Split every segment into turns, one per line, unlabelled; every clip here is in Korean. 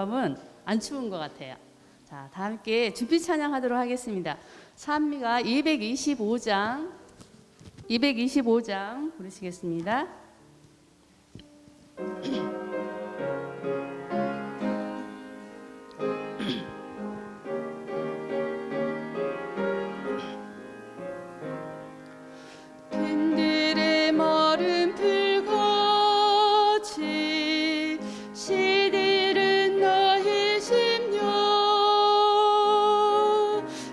은 안 추운 것 같아요. 자, 다 함께 준비 찬양하도록 하겠습니다. 찬미가 225장 부르시겠습니다. 캔들의 마른 불같이 시들은 나의 심령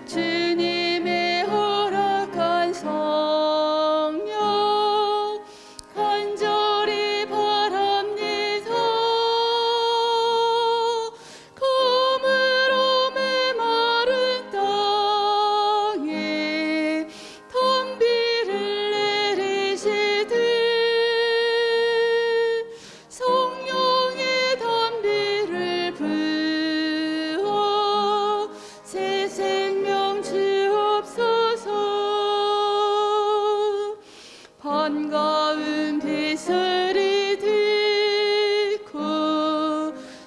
주님의 허락한 성령 간절히 바랍니다. 그물로 메마른 땅에 단비를 내리시되 성령의 단비를 부어 새 생명 주옵소서. 반가운 빗소리 듣고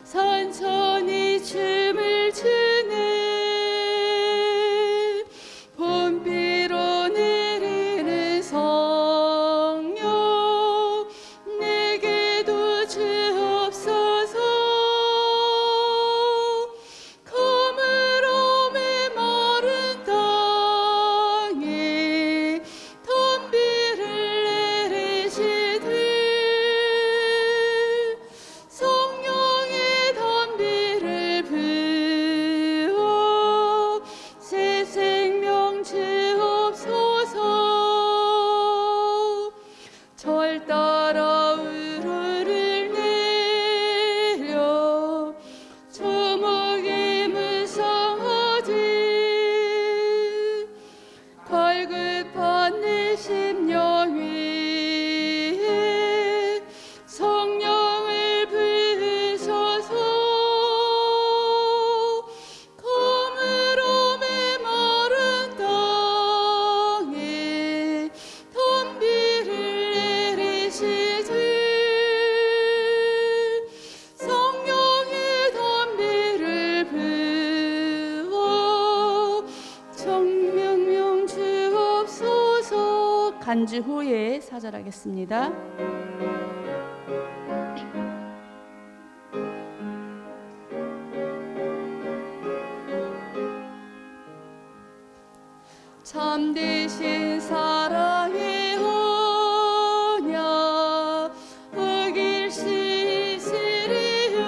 산천이 춤을 추네. 봄비로 내리는 성령 내게도 주옵소서. 그물로 메마른 땅에 단비를 내리시되 성령의 단비를 부어 새 생명 주옵소서. 절 따라 우르를 내려 조목이 무성하지 갈급한 내 심령 위에 성령을 부으소서. 그물로 메마른 땅에 단비를 내리시되 성령의 단비를 부어 정명명 주옵소서. 간주 후에 사절하겠습니다. 참되신 사랑의 언약 어길 수 있으리요.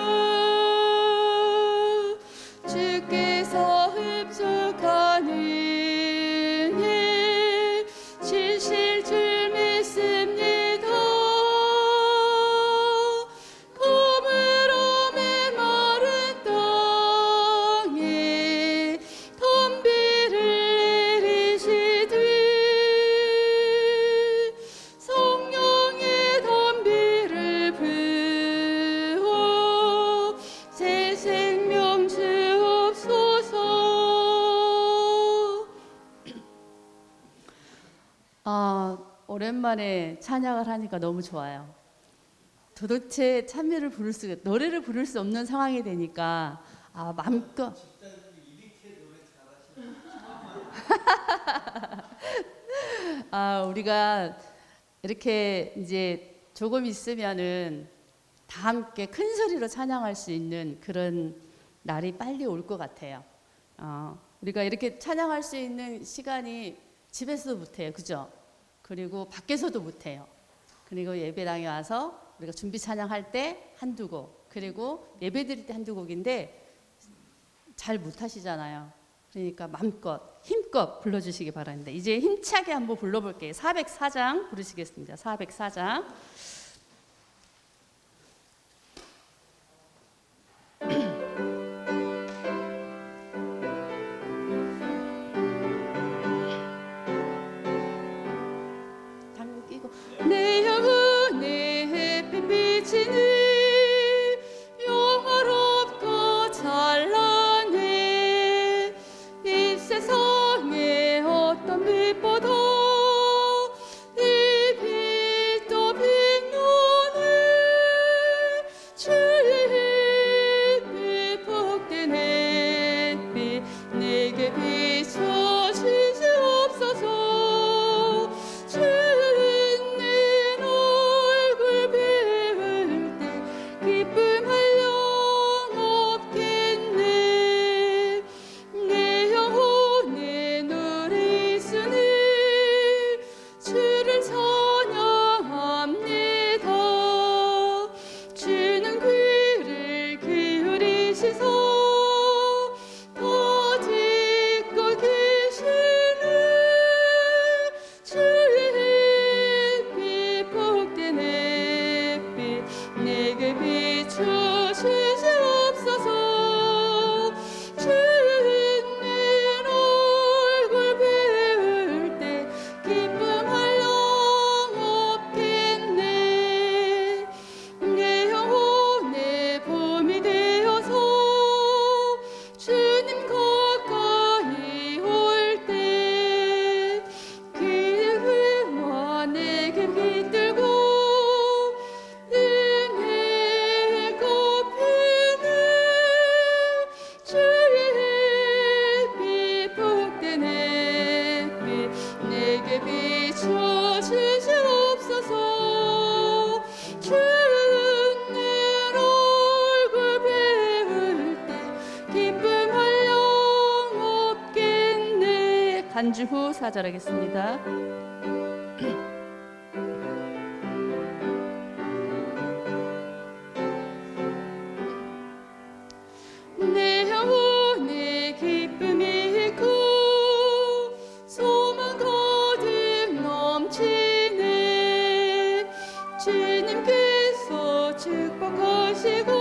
주께서 흡족한 은혜 주실 줄 믿습니다. 그물로 메마른 땅에 단비를 내리시되 성령의 단비를 부어 새 생명 주옵소서. 오랜만에 찬양을 하니까 너무 좋아요. 도대체 찬미를 노래를 부를 수 없는 상황이 되니까 마음껏 우리가 이렇게 이제 조금 있으면은 다 함께 큰 소리로 찬양할 수 있는 그런 날이 빨리 올 것 같아요. 우리가 이렇게 찬양할 수 있는 시간이 집에서도 못해요, 그죠? 그리고 밖에서도 못해요. 그리고 예배당에 와서 우리가 준비 찬양할 때 한두 곡, 그리고 예배 드릴 때 한두 곡인데 잘 못하시잖아요. 그러니까 마음껏 힘껏 불러주시기 바랍니다. 이제 힘차게 한번 불러볼게요. 404장 부르시겠습니다. 404장. 당구 끼고 내 영혼의 햇빛 비치는 영화롭고 찬란해. 이 세상에 어떤 빛보다 이 빛도 빛나 되시소 더 짓고 계시는 주의 빛 복된 햇빛 내게 비춰주시옵소서. 주님 얼굴 배울 때 기쁨할 영 없겠네. 내 영혼의 봄이 되어서 주님 가까이 올 때 기쁨과 내게 깃들고 은혜가 피네. 주의 빛 복된 햇빛 내게 비춰주시옵소서. 주님 얼굴 배울 때 기쁨할 영 없겠네. 간주 후 4절 하겠습니다. 내 영혼의 기쁨이 있고 소망 가득 넘치네. 주님께서 축복하시고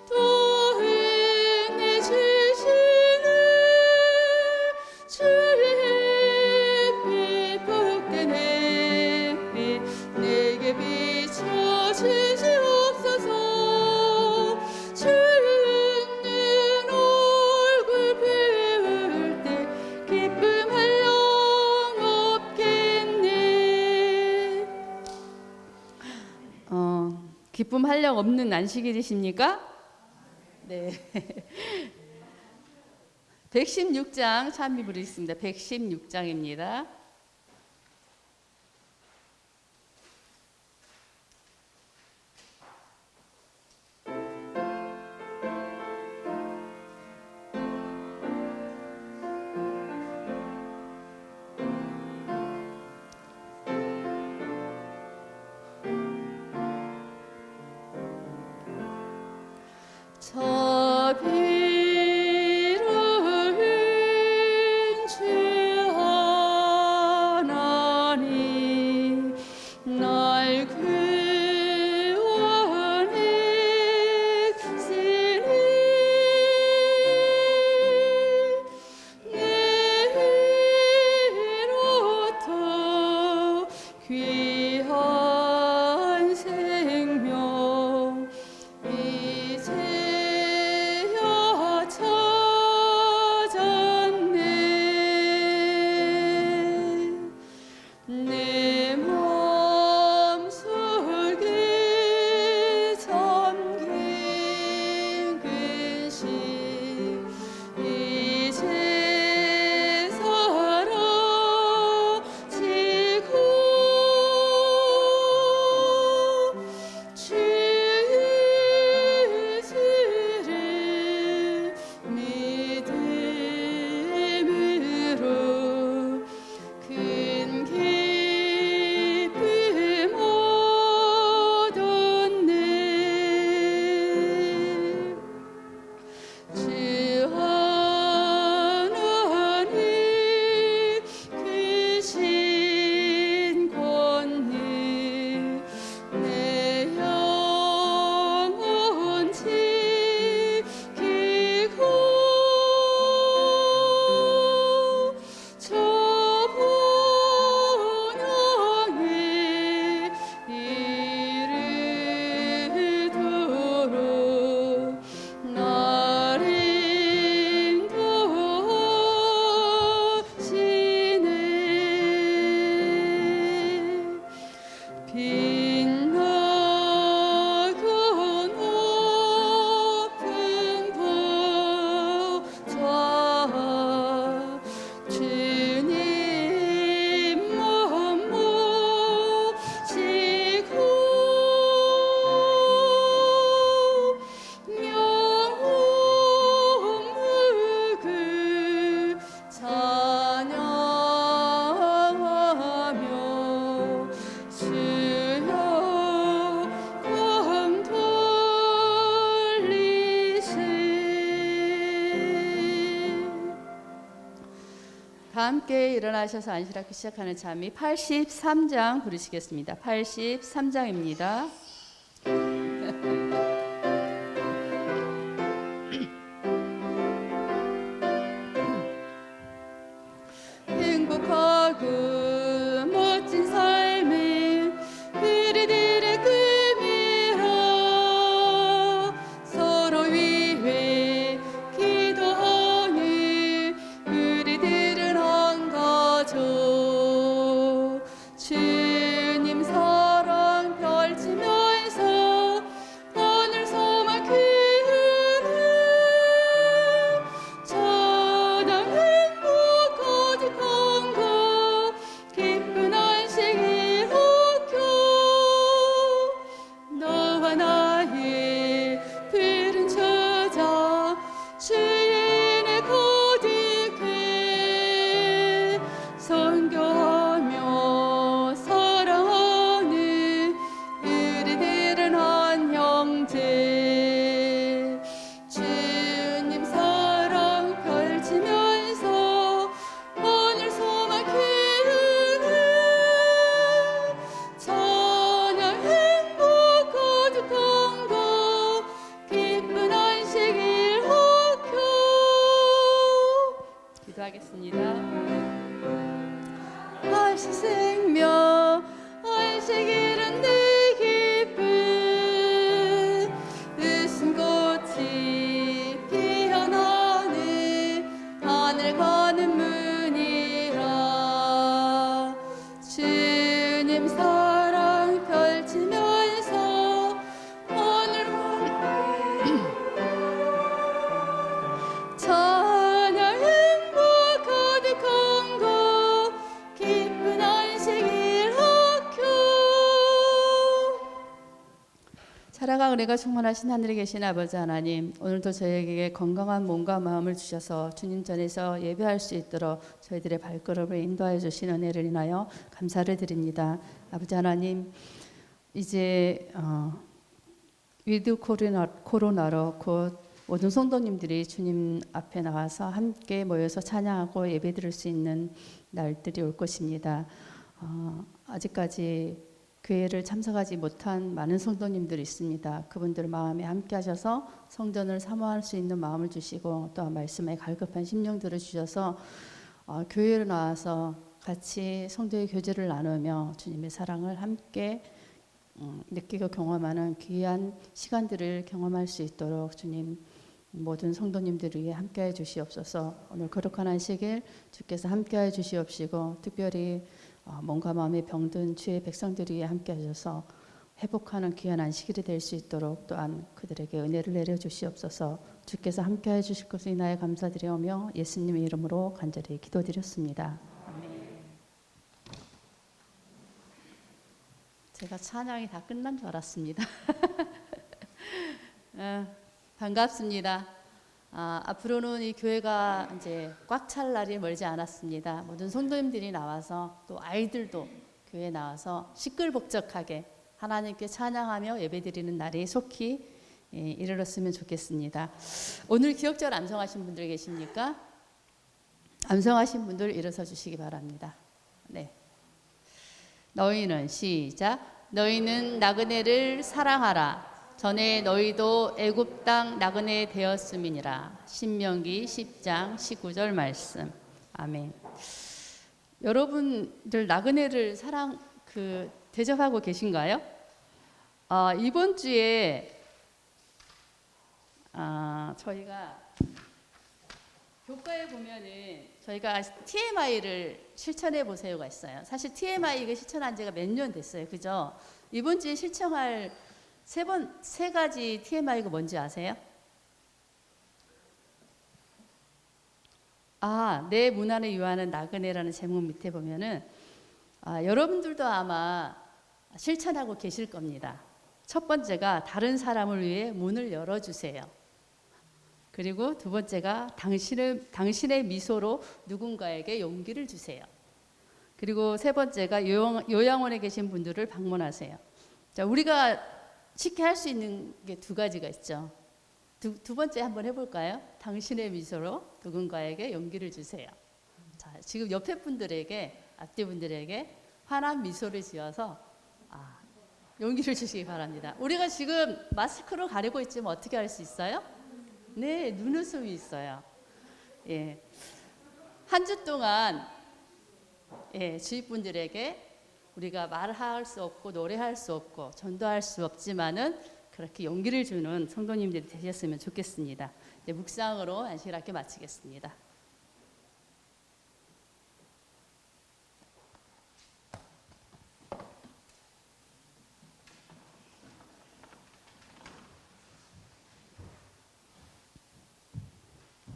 또 은혜 주시네. 주의 빛 복된 햇빛 내게 비춰주시옵소서. 주님 얼굴 배울 때 기쁨할 영 없겠네. 기쁨할 영 없는 안식일이십니까? 네. 116장 찬미 부르겠습니다. 116장입니다. 저 비로운 주 하나님 날 구원했으니 내로부터 귀한 생명 이제야 다 함께 일어나셔서 안식일학교 시작하는 찬미 83장 부르시겠습니다. 83장입니다. 행복하고 멋진 삶을 우리들의 꿈이라 서로 위해 기도하는 우리들은 한 가족 주님 사랑 펼치면서 하늘 소망 키우는 찬양 행복 가득한 것 기쁜 안식일 학교 너와 나의 푸른 저장 주의 은혜 가득해 선교하며 사랑하는 우리들은 한 형제 주님 사랑 펼치면서 오늘 소망 키우는 찬양 행복 가득한 것 기쁜 안식일 학교 기도하겠습니다. 안식 생명 안식일은 내 기쁨 웃음꽃이 피어나는 하늘 가는 문이라 주님 사랑 펼치면서 오늘 찬양 행복 가득한 것 기쁜 안식일 학교 사랑과 은혜가 충만하신 하늘에 계신 아버지 하나님, 오늘도 저에게 건강한 몸과 마음을 주셔서 주님 전에서 예배할 수 있도록 저희들의 발걸음을 인도하여 주신 은혜를 인하여 감사를 드립니다. 아버지 하나님, 이제 위드 코로나로 곧 모든 성도님들이 주님 앞에 나와서 함께 모여서 찬양하고 예배드릴 수 있는 날들이 올 것입니다. 아직까지 교회를 참석하지 못한 많은 성도님들이 있습니다. 그분들 마음에 함께 하셔서 성전을 사모할 수 있는 마음을 주시고 또 말씀에 갈급한 심령들을 주셔서 교회로 나와서 같이 성도의 교제를 나누며 주님의 사랑을 함께 느끼고 경험하는 귀한 시간들을 경험할 수 있도록 주님 모든 성도님들 위해 함께해 주시옵소서. 오늘 거룩한 안식일 주께서 함께해 주시옵시고 특별히 몸과 마음의 병든 주의 백성들 위해 함께 하셔서 회복하는 귀한 안식일이 될 수 있도록 또한 그들에게 은혜를 내려 주시옵소서. 주께서 함께해 주실 것을 인하여 감사드리오며 예수님의 이름으로 간절히 기도드렸습니다. 아멘. 제가 찬양이 다 끝난 줄 알았습니다. 반갑습니다. 앞으로는 이 교회가 이제 꽉 찰 날이 멀지 않았습니다. 모든 성도님들이 나와서 또 아이들도 교회에 나와서 시끌벅적하게 하나님께 찬양하며 예배드리는 날이 속히 이르렀으면 좋겠습니다. 오늘 기억절 암송하신 분들 계십니까? 암송하신 분들 일어서 주시기 바랍니다. 네. 너희는 시작. 너희는 나그네를 사랑하라. 전에 너희도 애굽 땅 나그네 되었음이니라. 신명기 10장 19절 말씀. 아멘. 여러분들 나그네를 대접하고 계신가요? 이번 주에 저희가 교과에 보면은 저희가 TMI를 실천해 보세요가 있어요. 사실 TMI 이거 실천한 지가 몇 년 됐어요. 그죠? 이번 주에 실천할 세 가지 TMI가 뭔지 아세요? 내 문안을 유하는 나그네라는 제목 밑에 보면은 여러분들도 아마 실천하고 계실 겁니다. 첫 번째가 다른 사람을 위해 문을 열어주세요. 그리고 두 번째가 당신의 미소로 누군가에게 용기를 주세요. 그리고 세 번째가 요양원에 계신 분들을 방문하세요. 자, 우리가 쉽게 할 수 있는 게 두 가지가 있죠. 두 번째 한번 해볼까요? 당신의 미소로 누군가에게 용기를 주세요. 자, 지금 옆에 분들에게, 앞뒤 분들에게 환한 미소를 지어서 용기를 주시기 바랍니다. 우리가 지금 마스크로 가리고 있지만 어떻게 할 수 있어요? 네, 눈웃음이 있어요. 예. 한 주 동안 주위 분들에게 우리가 말할 수 없고 노래할 수 없고 전도할 수 없지만은 그렇게 용기를 주는 성도님들이 되셨으면 좋겠습니다. 이제 묵상으로 안식일학교 마치겠습니다.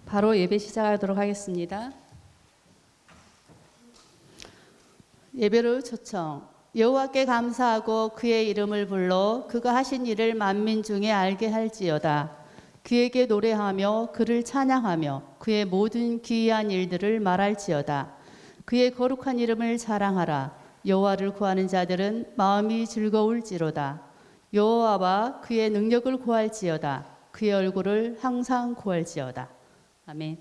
바로 예배 시작하도록 하겠습니다. 예배를 초청. 여호와께 감사하고 그의 이름을 불러 그가 하신 일을 만민 중에 알게 할지어다. 그에게 노래하며 그를 찬양하며 그의 모든 기이한 일들을 말할지어다. 그의 거룩한 이름을 자랑하라. 여호와를 구하는 자들은 마음이 즐거울지로다. 여호와와 그의 능력을 구할지어다. 그의 얼굴을 항상 구할지어다. 아멘.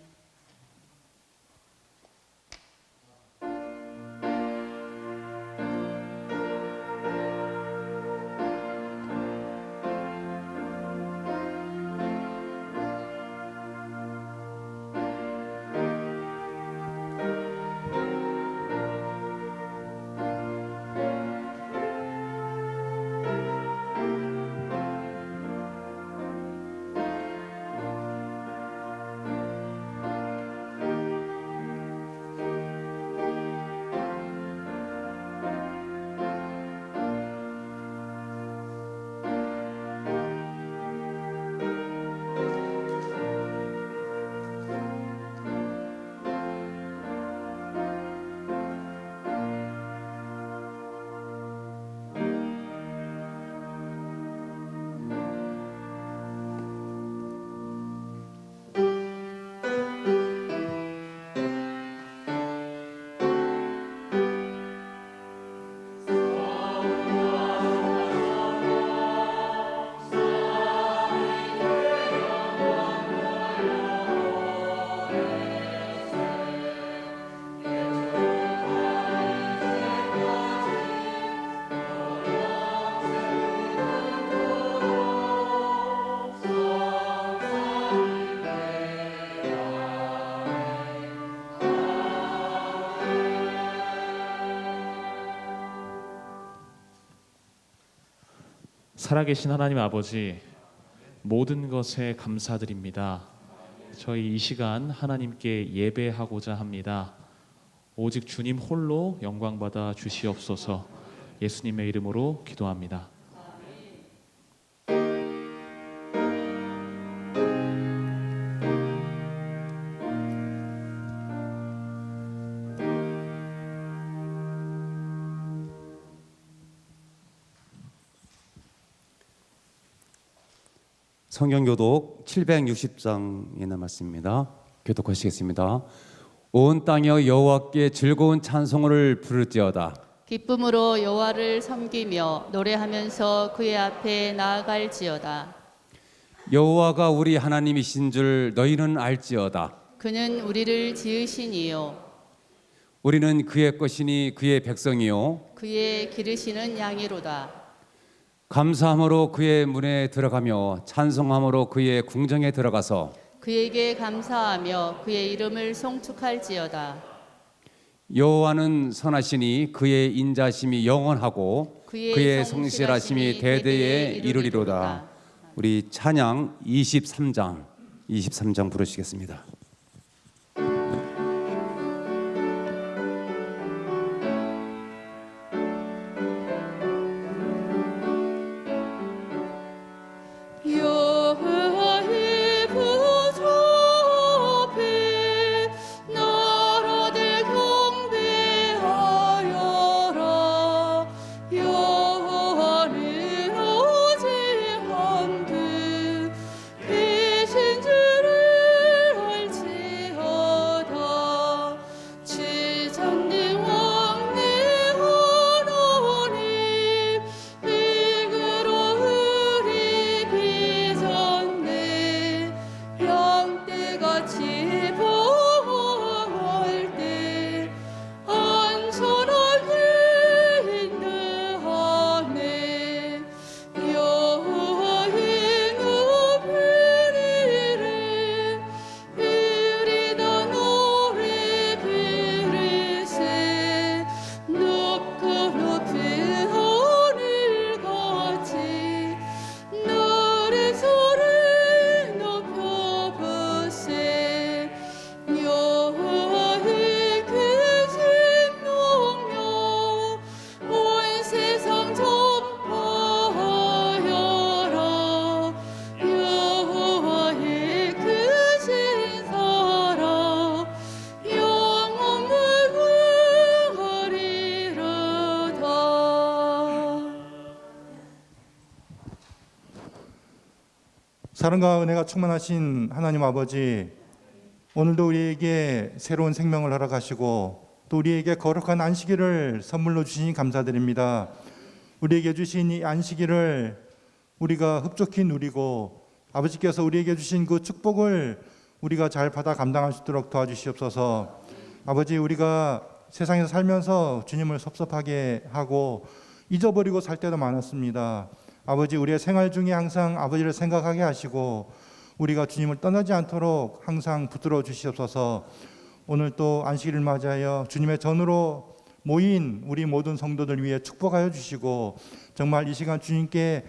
살아계신 하나님 아버지, 모든 것에 감사드립니다. 저희 이 시간 하나님께 예배하고자 합니다. 오직 주님 홀로 영광받아 주시옵소서. 예수님의 이름으로 기도합니다.
성경교독 760장에 남았습니다. 교독하시겠습니다. 온 땅이여 여호와께 즐거운 찬송을 부를지어다.
기쁨으로 여호와를 섬기며 노래하면서 그의 앞에 나아갈지어다.
여호와가 우리 하나님이신 줄 너희는 알지어다.
그는 우리를 지으신 이요
우리는 그의 것이니 그의 백성이요
그의 기르시는 양이로다.
감사함으로 그의 문에 들어가며 찬송함으로 그의 궁정에 들어가서
그에게 감사하며 그의 이름을 송축할지어다.
여호와는 선하시니 그의 인자심이 영원하고 그의 성실하심이 대대에 이르리로다. 우리 찬양 23장 부르시겠습니다.
같이 보올 때 사랑과 은혜가 충만하신 하나님 아버지, 오늘도 우리에게 새로운 생명을 허락하시고 또 우리에게 거룩한 안식일을 선물로 주시니 감사드립니다. 우리에게 주신 이 안식일을 우리가 흡족히 누리고 아버지께서 우리에게 주신 그 축복을 우리가 잘 받아 감당할 수 있도록 도와주시옵소서. 아버지, 우리가 세상에서 살면서 주님을 섭섭하게 하고 잊어버리고 살 때도 많았습니다. 아버지, 우리의 생활 중에 항상 아버지를 생각하게 하시고 우리가 주님을 떠나지 않도록 항상 붙들어 주시옵소서. 오늘 또 안식일을 맞이하여 주님의 전으로 모인 우리 모든 성도들 위해 축복하여 주시고 정말 이 시간 주님께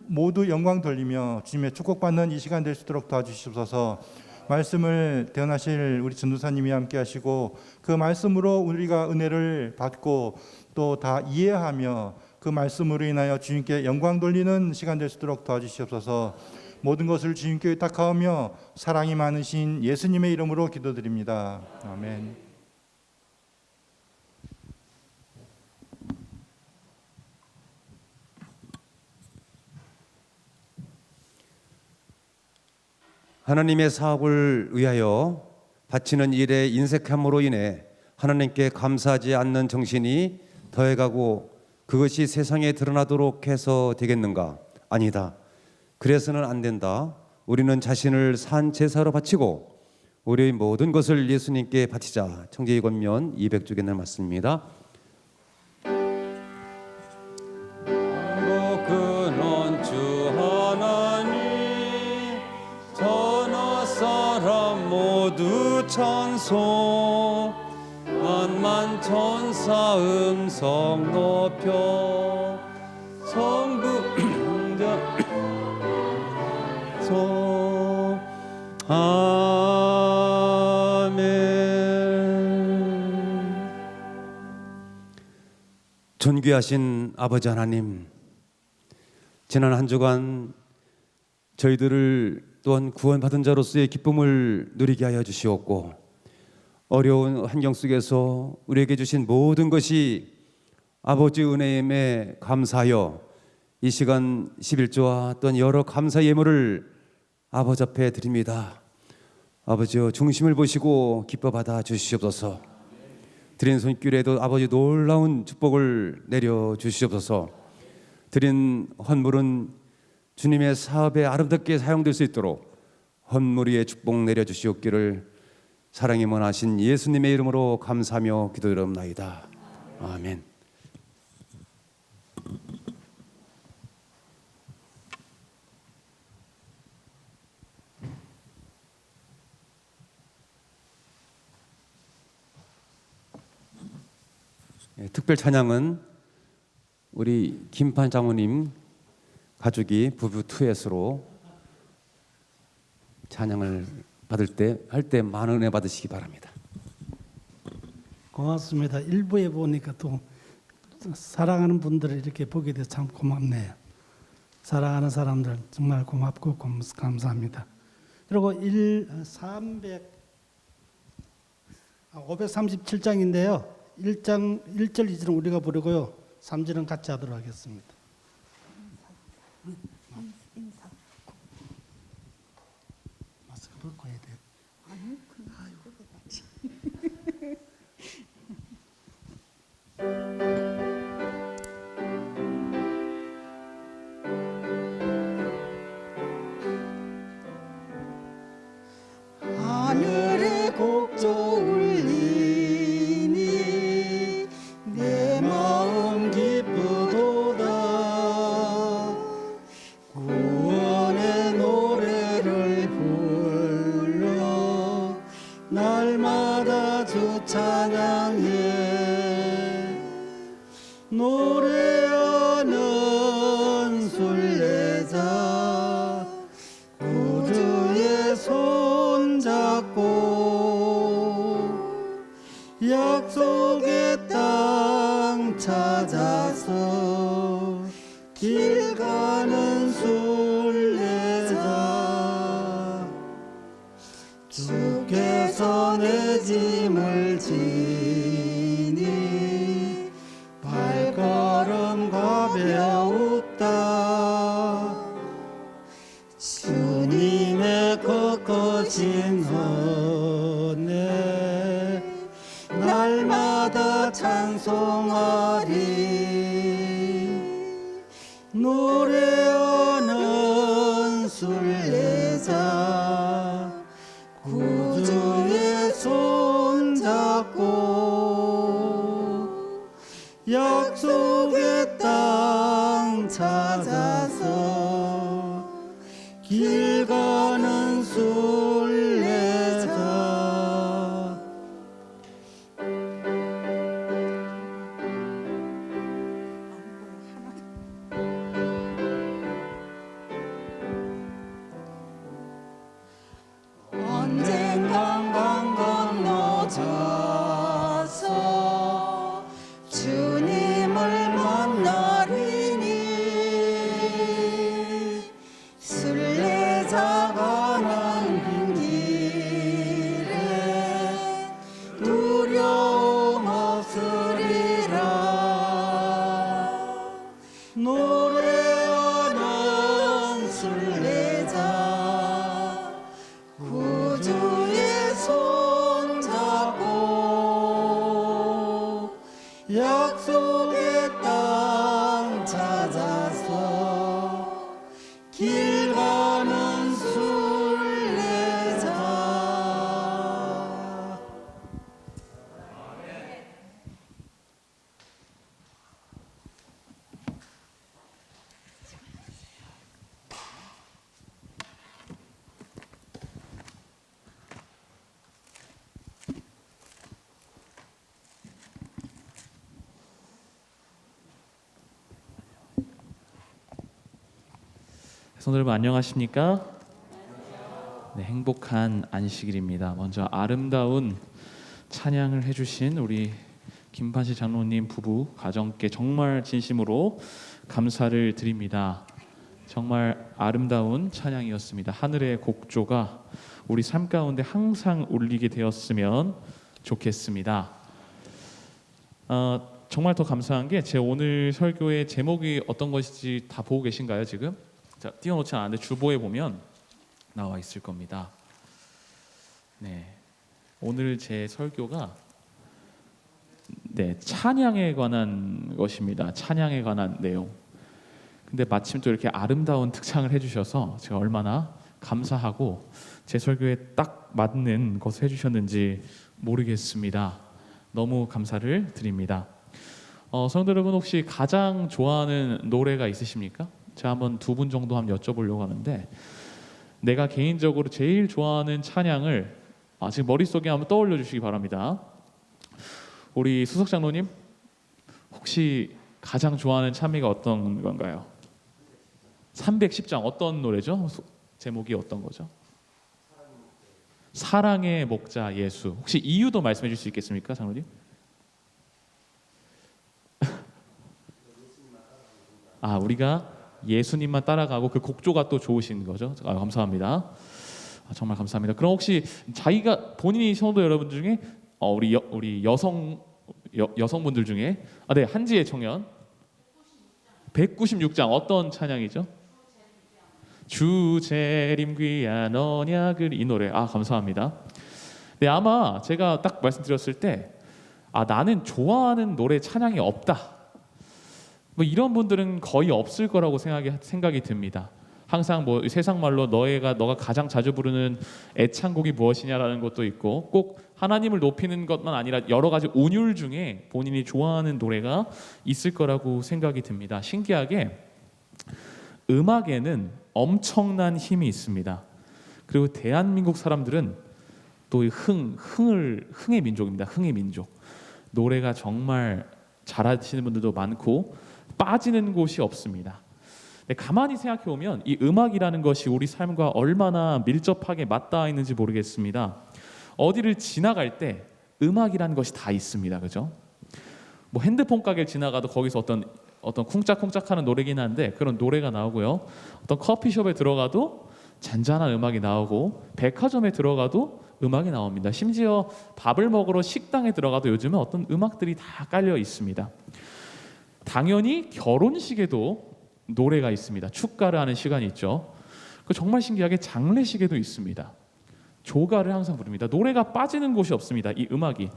모두 영광 돌리며 주님의 축복받는 이 시간 될 수 있도록 도와주시옵소서. 말씀을 대언하실 우리 전도사님이 함께 하시고 그 말씀으로 우리가 은혜를 받고 또 다 이해하며 그 말씀으로 인하여 주님께 영광 돌리는 시간 될 수 있도록 도와주시옵소서. 모든 것을 주님께 의탁하오며 사랑이 많으신 예수님의 이름으로 기도드립니다. 아멘.
하나님의 사업을 위하여 바치는 일에 인색함으로 인해 하나님께 감사하지 않는 정신이 더해가고 그것이 세상에 드러나도록 해서 되겠는가? 아니다. 그래서는 안 된다. 우리는 자신을 산 제사로 바치고 우리의 모든 것을 예수님께 바치자. 청지기 권면 200쪽에 는 말씀입니다. 그는 주 하나님 전하 사람 모두 찬송 만만 천사 음성 높여 성부자 소 아멘. 존귀하신 아버지 하나님, 지난 한 주간 저희들을 또한 구원받은 자로서의 기쁨을 누리게 하여 주시옵고 어려운 환경 속에서 우리에게 주신 모든 것이 아버지 은혜임에 감사하여 이 시간 11조와 또한 여러 감사 예물을 아버지 앞에 드립니다. 아버지여, 중심을 보시고 기뻐 받아 주시옵소서. 드린 손길에도 아버지 놀라운 축복을 내려 주시옵소서. 드린 헌물은 주님의 사업에 아름답게 사용될 수 있도록 헌물 위에 축복 내려 주시옵기를 사랑이 먼하신 예수님의 이름으로 감사하며 기도드립나이다. 아멘. 특별 찬양은 우리 김판 장모님 가족이 부부 투엣으로 찬양을 받을 때 할 때 많은 은혜 받으시기 바랍니다.
고맙습니다. 일부에 보니까 또 사랑하는 분들을 이렇게 보게 돼서 참 고맙네요. 사랑하는 사람들 정말 고맙고 감사합니다. 그리고 537장인데요. 1장 1절 2절은 우리가 부르고요. 3절은 같이 하도록 하겠습니다. 마스크 벗고 해야 돼요.
하늘의 곡조 울리니 내 마음 기쁘도다. 구원의 노래를 불러 날마다 주 찬양해. 노래하는 순례자 구주의 손잡고 약속의 땅 찾아서 길 가는 순례자. 주께서 내 짐을 지니 발걸음 가벼웠다. 주 거거진 은혜 날마다 찬송하리 노래하는 순례자 구주의 손잡고 약속의 땅 찾아서 길 가는 순례자
언젠간 강 건너져서 주님을 만나리니 순례자 가는 길에 두려움 없으리라
노래하는
순례자 구주의 손잡고
약속의 땅 찾아서 길 가는 순례자
성도 여러분 안녕하십니까? 네, 행복한 안식일입니다. 먼저 아름다운 찬양을 해주신 우리 김판시 장로님 부부 가정께 정말 진심으로 감사를 드립니다. 정말 아름다운 찬양이었습니다. 하늘의 곡조가 우리 삶 가운데 항상 울리게 되었으면 좋겠습니다. 정말 더 감사한 게 제 오늘 설교의 제목이 어떤 것인지 다 보고 계신가요 지금? 자, 띄워놓지 않았는데 주보에 보면 나와 있을 겁니다. 네, 오늘 제 설교가 찬양에 관한 것입니다. 찬양에 관한 내용. 근데 마침 또 이렇게 아름다운 특창을 해주셔서 제가 얼마나 감사하고 제 설교에 딱 맞는 것을 해주셨는지 모르겠습니다. 너무 감사를 드립니다. 성도 여러분 혹시 가장 좋아하는 노래가 있으십니까? 제가 한번 두 분 정도 한번 여쭤보려고 하는데 내가 개인적으로 제일 좋아하는 찬양을 지금 머릿속에 한번 떠올려 주시기 바랍니다. 우리 수석 장로님 혹시 가장 좋아하는 찬미가 어떤 건가요? 310장 어떤 노래죠? 제목이 어떤 거죠? 사랑의 목자 예수. 혹시 이유도 말씀해 줄 수 있겠습니까, 장로님? 우리가 예수님만 따라가고 그 곡조가 또 좋으신 거죠. 감사합니다. 정말 감사합니다. 그럼 혹시 자기가 본인이 성도 여러분 중에 우리 여성분들 중에 한지의 청년 196장 어떤 찬양이죠? 주 재림 귀한 언약을 이 노래 감사합니다. 네, 아마 제가 딱 말씀드렸을 때 나는 좋아하는 노래 찬양이 없다. 뭐 이런 분들은 거의 없을 거라고 생각이 듭니다. 항상 뭐 세상 말로 너가 가장 자주 부르는 애창곡이 무엇이냐라는 것도 있고 꼭 하나님을 높이는 것만 아니라 여러 가지 운율 중에 본인이 좋아하는 노래가 있을 거라고 생각이 듭니다. 신기하게 음악에는 엄청난 힘이 있습니다. 그리고 대한민국 사람들은 또 흥의 민족입니다. 흥의 민족. 노래가 정말 잘하시는 분들도 많고 빠지는 곳이 없습니다. 가만히 생각해 보면 이 음악이라는 것이 우리 삶과 얼마나 밀접하게 맞닿아 있는지 모르겠습니다. 어디를 지나갈 때 음악이라는 것이 다 있습니다. 그죠? 뭐 핸드폰 가게를 지나가도 거기서 어떤 쿵짝쿵짝하는 노래긴 한데 그런 노래가 나오고요. 어떤 커피숍에 들어가도 잔잔한 음악이 나오고 백화점에 들어가도 음악이 나옵니다. 심지어 밥을 먹으러 식당에 들어가도 요즘은 어떤 음악들이 다 깔려 있습니다. 당연히 결혼식에도 노래가 있습니다. 축가를 하는 시간이 있죠. 정말 신기하게 장례식에도 있습니다. 조가를 항상 부릅니다. 노래가 빠지는 곳이 없습니다. 이 음악이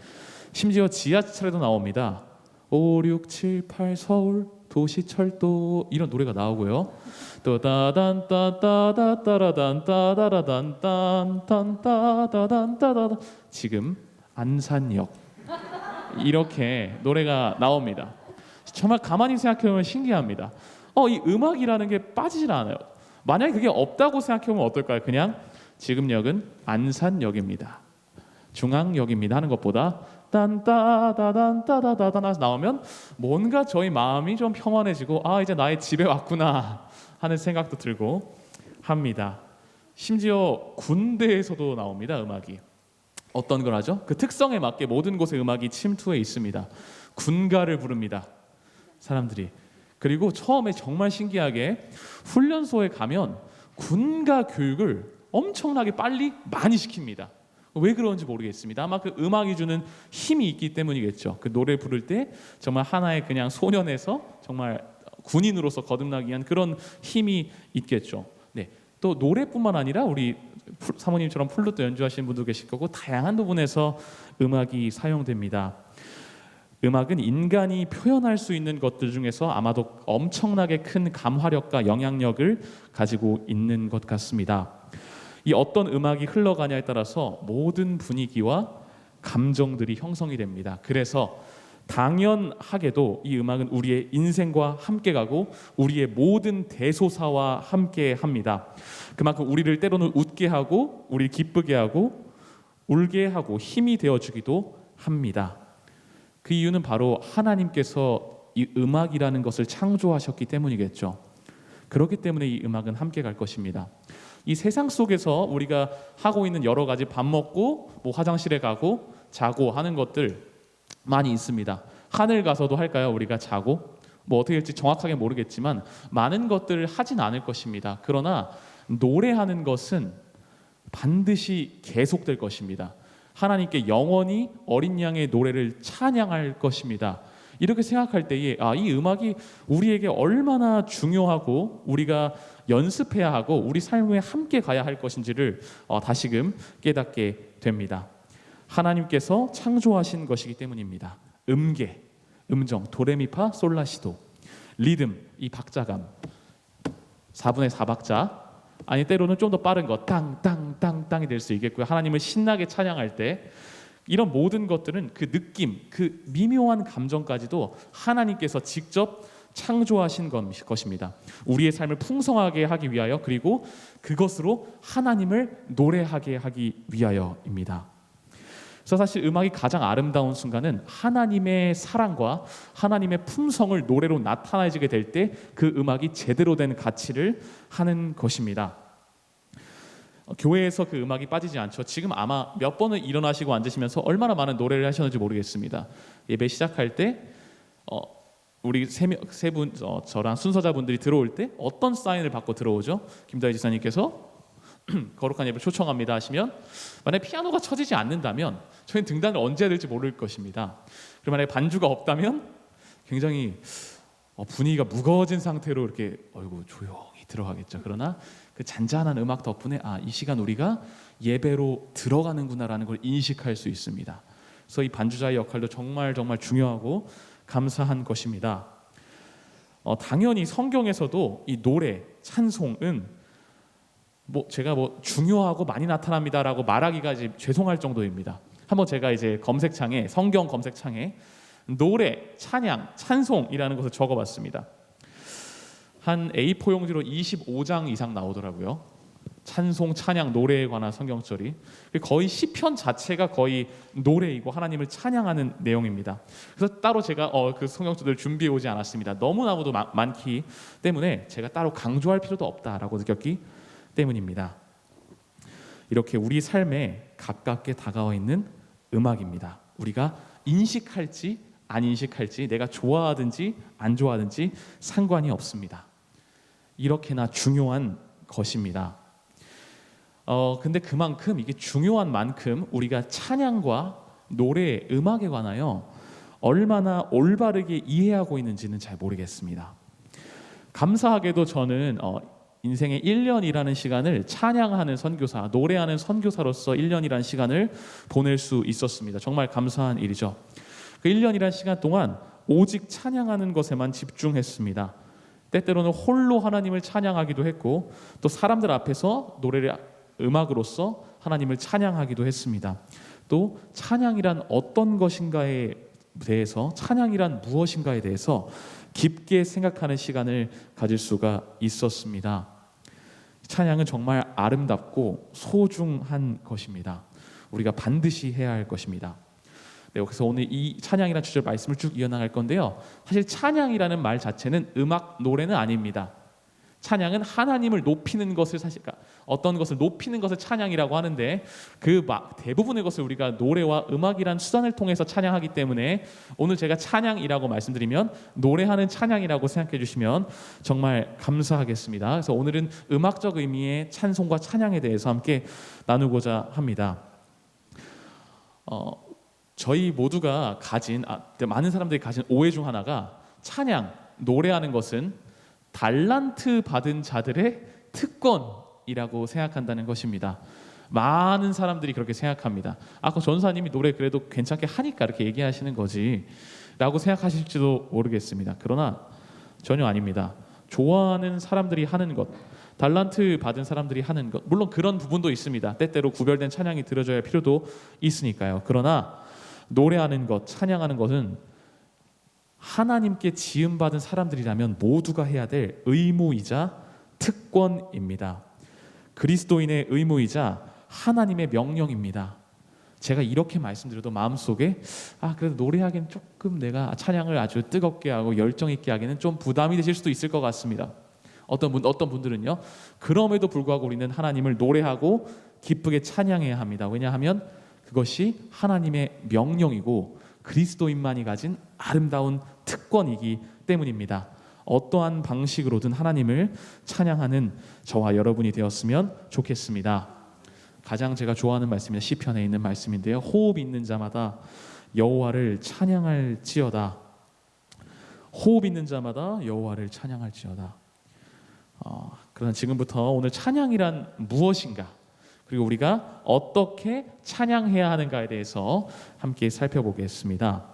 심지어 지하철에도 나옵니다. 5, 6, 7, 8 서울 도시철도 이런 노래가 나오고요. 또 따단따따따따라단 따다라단 딴딴따다단 따다단 지금 안산역 이렇게 노래가 나옵니다. 정말 가만히 생각해보면 신기합니다. 이 음악이라는 게 빠지질 않아요. 만약에 그게 없다고 생각해보면 어떨까요? 그냥 지금역은 안산역입니다. 중앙역입니다 하는 것보다 딴따다단따다다단 나오면 뭔가 저희 마음이 좀 평안해지고 이제 나의 집에 왔구나 하는 생각도 들고 합니다. 심지어 군대에서도 나옵니다. 음악이 어떤 걸 하죠? 그 특성에 맞게 모든 곳에 음악이 침투해 있습니다. 군가를 부릅니다. 사람들이. 그리고 처음에 정말 신기하게 훈련소에 가면 군가 교육을 엄청나게 빨리 많이 시킵니다. 왜 그런지 모르겠습니다. 아마 그 음악이 주는 힘이 있기 때문이겠죠. 그 노래 부를 때 정말 하나의 그냥 소년에서 정말 군인으로서 거듭나기 위한 그런 힘이 있겠죠. 네. 또 노래뿐만 아니라 우리 사모님처럼 플루트 연주하시는 분도 계실 거고 다양한 부분에서 음악이 사용됩니다. 음악은 인간이 표현할 수 있는 것들 중에서 아마도 엄청나게 큰 감화력과 영향력을 가지고 있는 것 같습니다. 이 어떤 음악이 흘러가냐에 따라서 모든 분위기와 감정들이 형성이 됩니다. 그래서 당연하게도 이 음악은 우리의 인생과 함께 가고 우리의 모든 대소사와 함께 합니다. 그만큼 우리를 때로는 웃게 하고 우리를 기쁘게 하고 울게 하고 힘이 되어주기도 합니다. 그 이유는 바로 하나님께서 이 음악이라는 것을 창조하셨기 때문이겠죠. 그렇기 때문에 이 음악은 함께 갈 것입니다. 이 세상 속에서 우리가 하고 있는 여러 가지 밥 먹고 화장실에 가고 자고 하는 것들 많이 있습니다. 하늘 가서도 할까요? 우리가 자고 어떻게 될지 정확하게 모르겠지만 많은 것들을 하진 않을 것입니다. 그러나 노래하는 것은 반드시 계속될 것입니다. 하나님께 영원히 어린 양의 노래를 찬양할 것입니다. 이렇게 생각할 때에 이 음악이 우리에게 얼마나 중요하고 우리가 연습해야 하고 우리 삶에 함께 가야 할 것인지를 다시금 깨닫게 됩니다. 하나님께서 창조하신 것이기 때문입니다. 음계, 음정, 도레미파, 솔라시도, 리듬, 이 박자감, 4분의 4박자, 아니 때로는 좀 더 빠른 거, 땅땅땅땅이 될 수 있겠고요. 하나님을 신나게 찬양할 때 이런 모든 것들은 그 느낌, 그 미묘한 감정까지도 하나님께서 직접 창조하신 것입니다. 우리의 삶을 풍성하게 하기 위하여 그리고 그것으로 하나님을 노래하게 하기 위하여입니다. 그래서 사실 음악이 가장 아름다운 순간은 하나님의 사랑과 하나님의 품성을 노래로 나타내지게 될 때 그 음악이 제대로 된 가치를 하는 것입니다. 교회에서 그 음악이 빠지지 않죠. 지금 아마 몇 번을 일어나시고 앉으시면서 얼마나 많은 노래를 하셨는지 모르겠습니다. 예배 시작할 때 우리 세 분 저랑 순서자분들이 들어올 때 어떤 사인을 받고 들어오죠? 김다희 지사님께서 거룩한 예배를 초청합니다 하시면 만약에 피아노가 쳐지지 않는다면 저희는 등단을 언제 해야 될지 모를 것입니다. 그리고 만약에 반주가 없다면 굉장히 분위기가 무거워진 상태로 이렇게 조용히 들어가겠죠. 그러나 그 잔잔한 음악 덕분에 이 시간 우리가 예배로 들어가는구나라는 걸 인식할 수 있습니다. 그래서 이 반주자의 역할도 정말 정말 중요하고 감사한 것입니다. 당연히 성경에서도 이 노래, 찬송은 제가 중요하고 많이 나타납니다라고 말하기가 이제 죄송할 정도입니다. 한번 제가 이제 검색창에 성경 검색창에 노래, 찬양, 찬송이라는 것을 적어봤습니다. 한 A4 용지로 25장 이상 나오더라고요. 찬송, 찬양, 노래에 관한 성경절이 거의 시편 자체가 거의 노래이고 하나님을 찬양하는 내용입니다. 그래서 따로 제가 그 성경절을 준비해 오지 않았습니다. 너무나도 많기 때문에 제가 따로 강조할 필요도 없다라고 느꼈기 때문입니다. 이렇게 우리 삶에 가깝게 다가와 있는 음악입니다. 우리가 인식할지 안 인식할지 내가 좋아하든지 안 좋아하든지 상관이 없습니다. 이렇게나 중요한 것입니다. 근데 그만큼 이게 중요한 만큼 우리가 찬양과 노래, 음악에 관하여 얼마나 올바르게 이해하고 있는지는 잘 모르겠습니다. 감사하게도 저는 인생의 1년이라는 시간을 찬양하는 선교사, 노래하는 선교사로서 1년이라는 시간을 보낼 수 있었습니다. 정말 감사한 일이죠. 그 1년이라는 시간 동안 오직 찬양하는 것에만 집중했습니다. 때때로는 홀로 하나님을 찬양하기도 했고 또 사람들 앞에서 노래를 음악으로서 하나님을 찬양하기도 했습니다. 또 찬양이란 어떤 것인가에 대해서, 찬양이란 무엇인가에 대해서 깊게 생각하는 시간을 가질 수가 있었습니다. 찬양은 정말 아름답고 소중한 것입니다. 우리가 반드시 해야 할 것입니다. 네, 그래서 오늘 이 찬양이라는 주제 말씀을 쭉 이어나갈 건데요. 사실 찬양이라는 말 자체는 음악, 노래는 아닙니다. 찬양은 하나님을 높이는 것을 사실 어떤 것을 높이는 것을 찬양이라고 하는데 그 대부분의 것을 우리가 노래와 음악이란 수단을 통해서 찬양하기 때문에 오늘 제가 찬양이라고 말씀드리면 노래하는 찬양이라고 생각해 주시면 정말 감사하겠습니다. 그래서 오늘은 음악적 의미의 찬송과 찬양에 대해서 함께 나누고자 합니다. 저희 모두가 가진 많은 사람들이 가진 오해 중 하나가 찬양, 노래하는 것은 달란트 받은 자들의 특권이라고 생각한다는 것입니다. 많은 사람들이 그렇게 생각합니다. 아까 전사님이 노래 그래도 괜찮게 하니까 이렇게 얘기하시는 거지 라고 생각하실지도 모르겠습니다. 그러나 전혀 아닙니다. 좋아하는 사람들이 하는 것, 달란트 받은 사람들이 하는 것, 물론 그런 부분도 있습니다. 때때로 구별된 찬양이 들어줘야 할 필요도 있으니까요. 그러나 노래하는 것, 찬양하는 것은 하나님께 지음받은 사람들이라면 모두가 해야 될 의무이자 특권입니다. 그리스도인의 의무이자 하나님의 명령입니다. 제가 이렇게 말씀드려도 마음속에 그래도 노래하기는 조금 내가 찬양을 아주 뜨겁게 하고 열정 있게 하기는 좀 부담이 되실 수도 있을 것 같습니다. 어떤 분들은요. 그럼에도 불구하고 우리는 하나님을 노래하고 기쁘게 찬양해야 합니다. 왜냐하면 그것이 하나님의 명령이고 그리스도인만이 가진 아름다운 특권이기 때문입니다. 어떠한 방식으로든 하나님을 찬양하는 저와 여러분이 되었으면 좋겠습니다. 가장 제가 좋아하는 말씀이 시편에 있는 말씀인데요. 호흡 있는 자마다 여호와를 찬양할지어다. 호흡 있는 자마다 여호와를 찬양할지어다. 그러나 지금부터 오늘 찬양이란 무엇인가, 그리고 우리가 어떻게 찬양해야 하는가에 대해서 함께 살펴보겠습니다.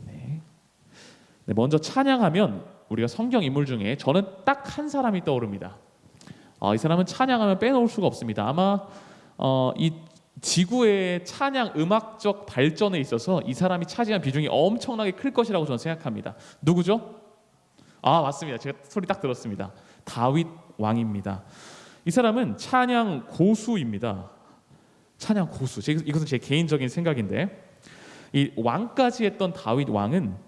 네, 먼저 찬양하면 우리가 성경 인물 중에 저는 딱 한 사람이 떠오릅니다. 이 사람은 찬양하면 빼놓을 수가 없습니다. 아마 이 지구의 찬양 음악적 발전에 있어서 이 사람이 차지한 비중이 엄청나게 클 것이라고 저는 생각합니다. 누구죠? 맞습니다. 제가 소리 딱 들었습니다. 다윗 왕입니다. 이 사람은 찬양 고수입니다. 찬양 고수. 이것은 제 개인적인 생각인데 이 왕까지 했던 다윗 왕은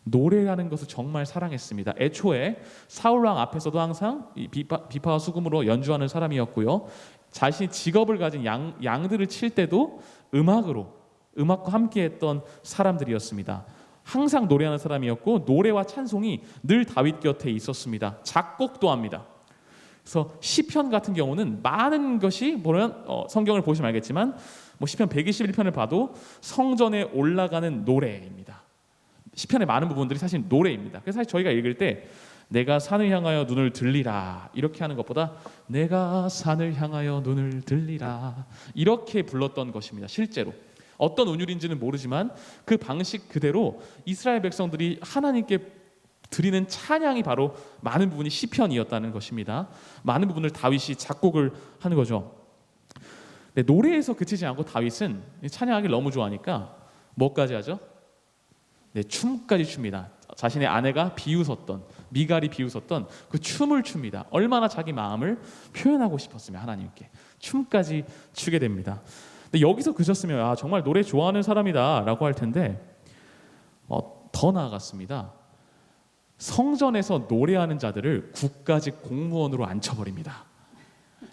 노래라는 것을 정말 사랑했습니다. 애초에 사울 왕 앞에서도 항상 비파와 수금으로 연주하는 사람이었고요. 자신이 직업을 가진 양들을 칠 때도 음악과 함께했던 사람들이었습니다. 항상 노래하는 사람이었고 노래와 찬송이 늘 다윗 곁에 있었습니다. 작곡도 합니다. 그래서 시편 같은 경우는 많은 것이 보면 성경을 보시면 알겠지만 시편 121편을 봐도 성전에 올라가는 노래입니다. 시편의 많은 부분들이 사실 노래입니다. 그래서 사실 저희가 읽을 때 내가 산을 향하여 눈을 들리라 이렇게 하는 것보다 내가 산을 향하여 눈을 들리라 이렇게 불렀던 것입니다. 실제로 어떤 운율인지는 모르지만 그 방식 그대로 이스라엘 백성들이 하나님께 드리는 찬양이 바로 많은 부분이 시편이었다는 것입니다. 많은 부분을 다윗이 작곡을 하는 거죠. 네, 노래에서 그치지 않고 다윗은 찬양하기를 너무 좋아하니까 뭐까지 하죠? 네, 춤까지 춥니다. 자신의 아내가 비웃었던, 미갈이 비웃었던 그 춤을 춥니다. 얼마나 자기 마음을 표현하고 싶었으면 하나님께 춤까지 추게 됩니다. 근데 여기서 그쳤으면 정말 노래 좋아하는 사람이다라고 할 텐데 더 나아갔습니다. 성전에서 노래하는 자들을 국가직 공무원으로 앉혀버립니다.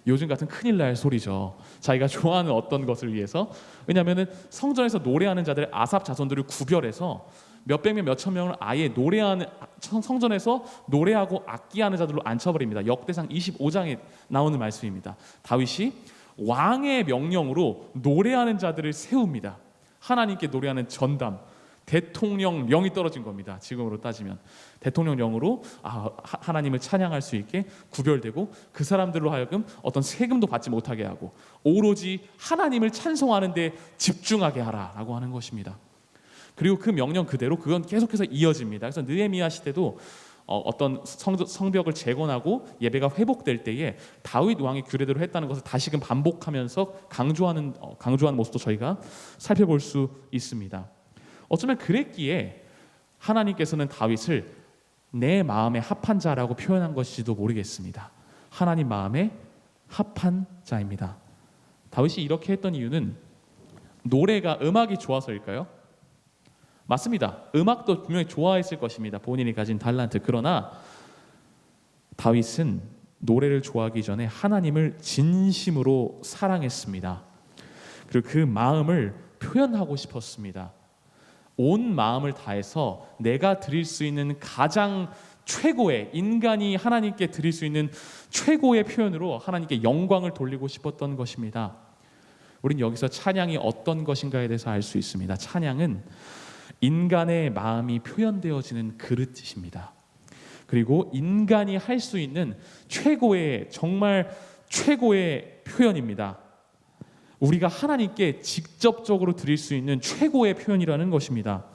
요즘 같은 큰일 날 소리죠. 자기가 좋아하는 어떤 것을 위해서. 왜냐하면 성전에서 노래하는 자들 아삽 자손들을 구별해서 몇백 명, 몇천 명을 아예 노래하는 성전에서 노래하고 악기하는 자들로 앉혀버립니다. 역대상 25장에 나오는 말씀입니다. 다윗이 왕의 명령으로 노래하는 자들을 세웁니다. 하나님께 노래하는 전담, 대통령령이 떨어진 겁니다. 지금으로 따지면 대통령령으로 하나님을 찬양할 수 있게 구별되고 그 사람들로 하여금 어떤 세금도 받지 못하게 하고 오로지 하나님을 찬송하는 데 집중하게 하라라고 하는 것입니다. 그리고 그 명령 그대로 그건 계속해서 이어집니다. 그래서 느헤미야 시대도 어떤 성벽을 재건하고 예배가 회복될 때에 다윗 왕이 규례대로 했다는 것을 다시금 반복하면서 강조하는 모습도 저희가 살펴볼 수 있습니다. 어쩌면 그랬기에 하나님께서는 다윗을 내 마음에 합한 자라고 표현한 것일지도 모르겠습니다. 하나님 마음에 합한 자입니다. 다윗이 이렇게 했던 이유는 음악이 좋아서일까요? 맞습니다. 음악도 분명히 좋아했을 것입니다. 본인이 가진 달란트. 그러나 다윗은 노래를 좋아하기 전에 하나님을 진심으로 사랑했습니다. 그리고 그 마음을 표현하고 싶었습니다. 온 마음을 다해서 내가 드릴 수 있는 가장 최고의, 인간이 하나님께 드릴 수 있는 최고의 표현으로 하나님께 영광을 돌리고 싶었던 것입니다. 우린 여기서 찬양이 어떤 것인가에 대해서 알 수 있습니다. 찬양은 인간의 마음이 표현되어지는 그릇입니다. 그리고 인간이 할 수 있는 최고의, 정말 최고의 표현입니다. 우리가 하나님께 직접적으로 드릴 수 있는 최고의 표현이라는 것입니다.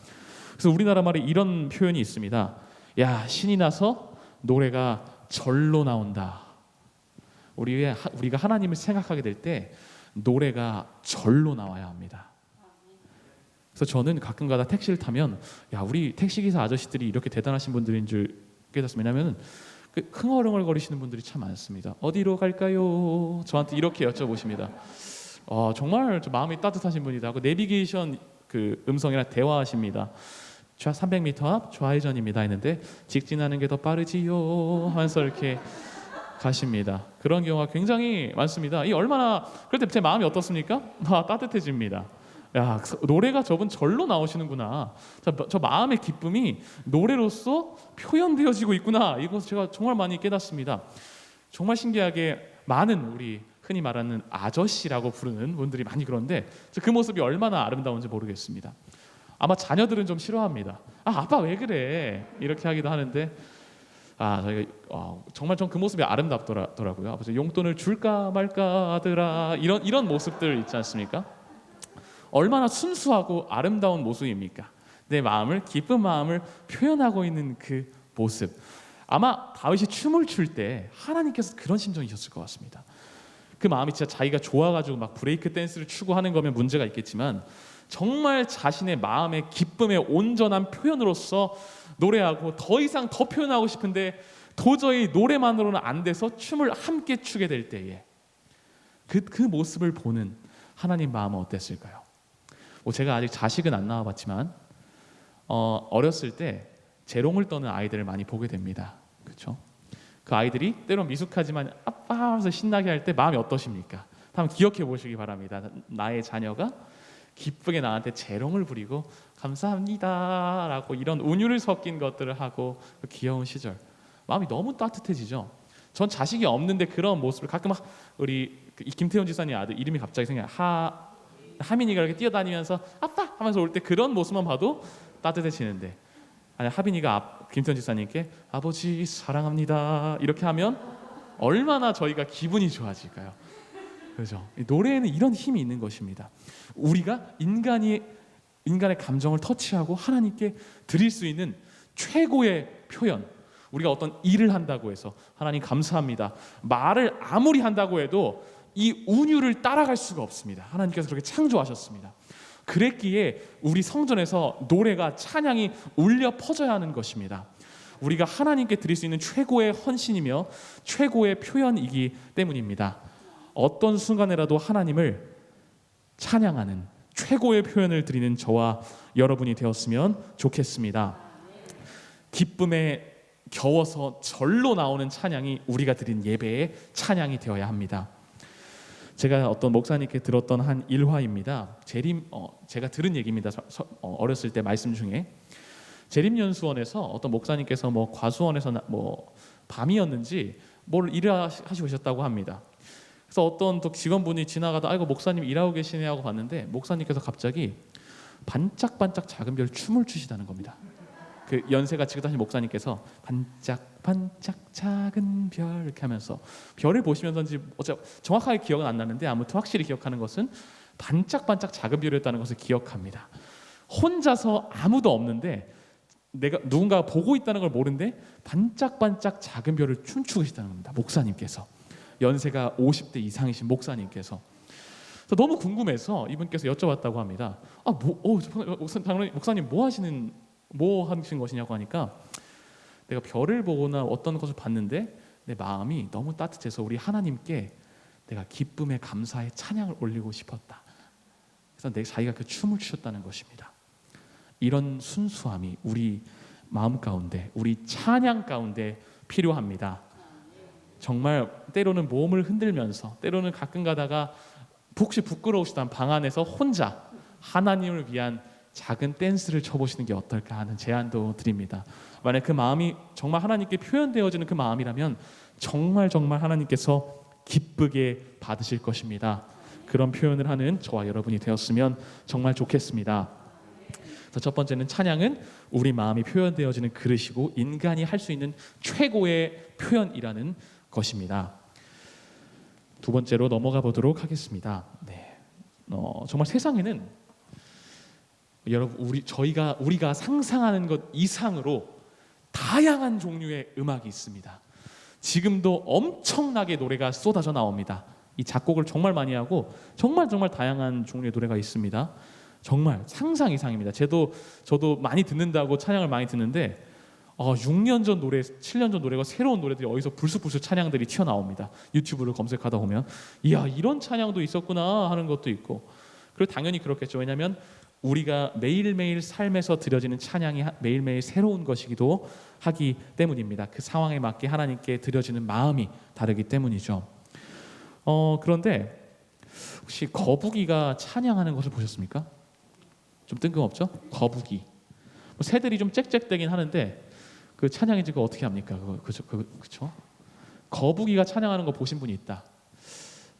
그래서 우리나라 말에 이런 표현이 있습니다. 야, 신이 나서 노래가 절로 나온다. 우리가 하나님을 생각하게 될 때 노래가 절로 나와야 합니다. 그래서 저는 가끔가다 택시를 타면 우리 택시기사 아저씨들이 이렇게 대단하신 분들인 줄 깨닫습니다. 왜냐하면 흥얼흥얼거리시는 분들이 참 많습니다. 어디로 갈까요? 저한테 이렇게 여쭤보십니다. 정말 마음이 따뜻하신 분이다. 내비게이션 음성이랑 대화하십니다. 300m 앞 좌회전입니다 했는데 직진하는 게 더 빠르지요 하면서 이렇게 가십니다. 그런 경우가 굉장히 많습니다. 이 얼마나 그럴 때 제 마음이 어떻습니까? 따뜻해집니다. 야, 노래가 저분 절로 나오시는구나. 저 마음의 기쁨이 노래로서 표현되어지고 있구나. 이것을 제가 정말 많이 깨닫습니다. 정말 신기하게 많은 우리 흔히 말하는 아저씨라고 부르는 분들이 많이 그런데 그 모습이 얼마나 아름다운지 모르겠습니다. 아마 자녀들은 좀 싫어합니다. 아빠 왜 그래? 이렇게 하기도 하는데 저희가 정말 전 그 모습이 아름답더라고요. 아버지 용돈을 줄까 말까 하더라. 이런 모습들 있지 않습니까? 얼마나 순수하고 아름다운 모습입니까? 내 마음을, 기쁜 마음을 표현하고 있는 그 모습. 아마 다윗이 춤을 출 때 하나님께서 그런 심정이셨을 것 같습니다. 그 마음이 진짜 자기가 좋아가지고 막 브레이크 댄스를 추고 하는 거면 문제가 있겠지만 정말 자신의 마음의 기쁨의 온전한 표현으로서 노래하고 더 이상 더 표현하고 싶은데 도저히 노래만으로는 안 돼서 춤을 함께 추게 될 때에 그 모습을 보는 하나님 마음은 어땠을까요? 제가 아직 자식은 안 낳아봤지만 어렸을 때 재롱을 떠는 아이들을 많이 보게 됩니다. 그렇죠? 그 아이들이 때론 미숙하지만 아빠 하면서 신나게 할 때 마음이 어떠십니까? 한번 기억해 보시기 바랍니다. 나의 자녀가 기쁘게 나한테 재롱을 부리고 감사합니다 라고 이런 운율을 섞인 것들을 하고 그 귀여운 시절 마음이 너무 따뜻해지죠. 전 자식이 없는데 그런 모습을 가끔 우리 김태훈 지사님 아들 이름이 갑자기 생겨요. 하민이가 이렇게 뛰어다니면서 아빠 하면서 올 때 그런 모습만 봐도 따뜻해지는데 하빈이가 김태훈 지사님께 아버지 사랑합니다 이렇게 하면 얼마나 저희가 기분이 좋아질까요? 그렇죠? 노래에는 이런 힘이 있는 것입니다. 우리가 인간의 감정을 터치하고 하나님께 드릴 수 있는 최고의 표현. 우리가 어떤 일을 한다고 해서 하나님 감사합니다. 말을 아무리 한다고 해도 이 운율을 따라갈 수가 없습니다. 하나님께서 그렇게 창조하셨습니다. 그랬기에 우리 성전에서 노래가 찬양이 울려 퍼져야 하는 것입니다. 우리가 하나님께 드릴 수 있는 최고의 헌신이며 최고의 표현이기 때문입니다. 어떤 순간에라도 하나님을 찬양하는 최고의 표현을 드리는 저와 여러분이 되었으면 좋겠습니다. 기쁨에 겨워서 절로 나오는 찬양이 우리가 드린 예배의 찬양이 되어야 합니다. 제가 어떤 목사님께 들었던 한 일화입니다. 제가 들은 얘기입니다. 어렸을 때 말씀 중에 재림연수원에서 어떤 목사님께서 과수원에서 밤이었는지 뭘 일을 하시고 오셨다고 합니다. 그래서 어떤 또 직원분이 지나가다 아이고 목사님 일하고 계시네 하고 봤는데 목사님께서 갑자기 반짝반짝 작은 별 춤을 추시다는 겁니다. 그 연세가 지긋하신 목사님께서 반짝반짝 작은 별 이렇게 하면서 별을 보시면서인지 정확하게 기억은 안 나는데 아무튼 확실히 기억하는 것은 반짝반짝 작은 별이었다는 것을 기억합니다. 혼자서 아무도 없는데 내가 누군가가 보고 있다는 걸 모르는데 반짝반짝 작은 별을 춤추고 계시다는 겁니다. 목사님께서 연세가 50대 이상이신 목사님께서. 그래서 너무 궁금해서 이분께서 여쭤봤다고 합니다. 목사님 뭐 하신 것이냐고 하니까 내가 별을 보거나 어떤 것을 봤는데 내 마음이 너무 따뜻해서 우리 하나님께 내가 기쁨의 감사의 찬양을 올리고 싶었다. 그래서 자기가 그 춤을 추셨다는 것입니다. 이런 순수함이 우리 마음 가운데, 우리 찬양 가운데 필요합니다. 정말 때로는 몸을 흔들면서, 때로는 가끔 가다가 혹시 부끄러우시다면 방 안에서 혼자 하나님을 위한 작은 댄스를 쳐보시는 게 어떨까 하는 제안도 드립니다. 만약 그 마음이 정말 하나님께 표현되어지는 그 마음이라면 정말 하나님께서 기쁘게 받으실 것입니다. 그런 표현을 하는 저와 여러분이 되었으면 정말 좋겠습니다. 첫 번째는 찬양은 우리 마음이 표현되어지는 그릇이고 인간이 할 수 있는 최고의 표현이라는 것입니다. 두 번째로 넘어가 보도록 하겠습니다. 정말 세상에는 여러분 우리가 상상하는 것 이상으로 다양한 종류의 음악이 있습니다. 지금도 엄청나게 노래가 쏟아져 나옵니다. 이 작곡을 정말 많이 하고 정말 다양한 종류의 노래가 있습니다. 정말 상상 이상입니다. 저도 많이 듣는다고 찬양을 많이 듣는데 6년 전 노래, 7년 전 노래가 새로운 노래들이 어디서 불쑥 찬양들이 튀어나옵니다. 유튜브를 검색하다 보면 이야 이런 찬양도 있었구나 하는 것도 있고, 그리고 당연히 그렇겠죠. 왜냐하면 우리가 매일매일 삶에서 드려지는 찬양이 매일매일 새로운 것이기도 하기 때문입니다. 그 상황에 맞게 하나님께 드려지는 마음이 다르기 때문이죠. 그런데 혹시 거북이가 찬양하는 것을 보셨습니까? 좀 뜬금없죠? 거북이. 새들이 좀 짹짹대긴 하는데 그 찬양인지 그거 어떻게 합니까? 그렇죠? 거북이가 찬양하는 거 보신 분이 있다.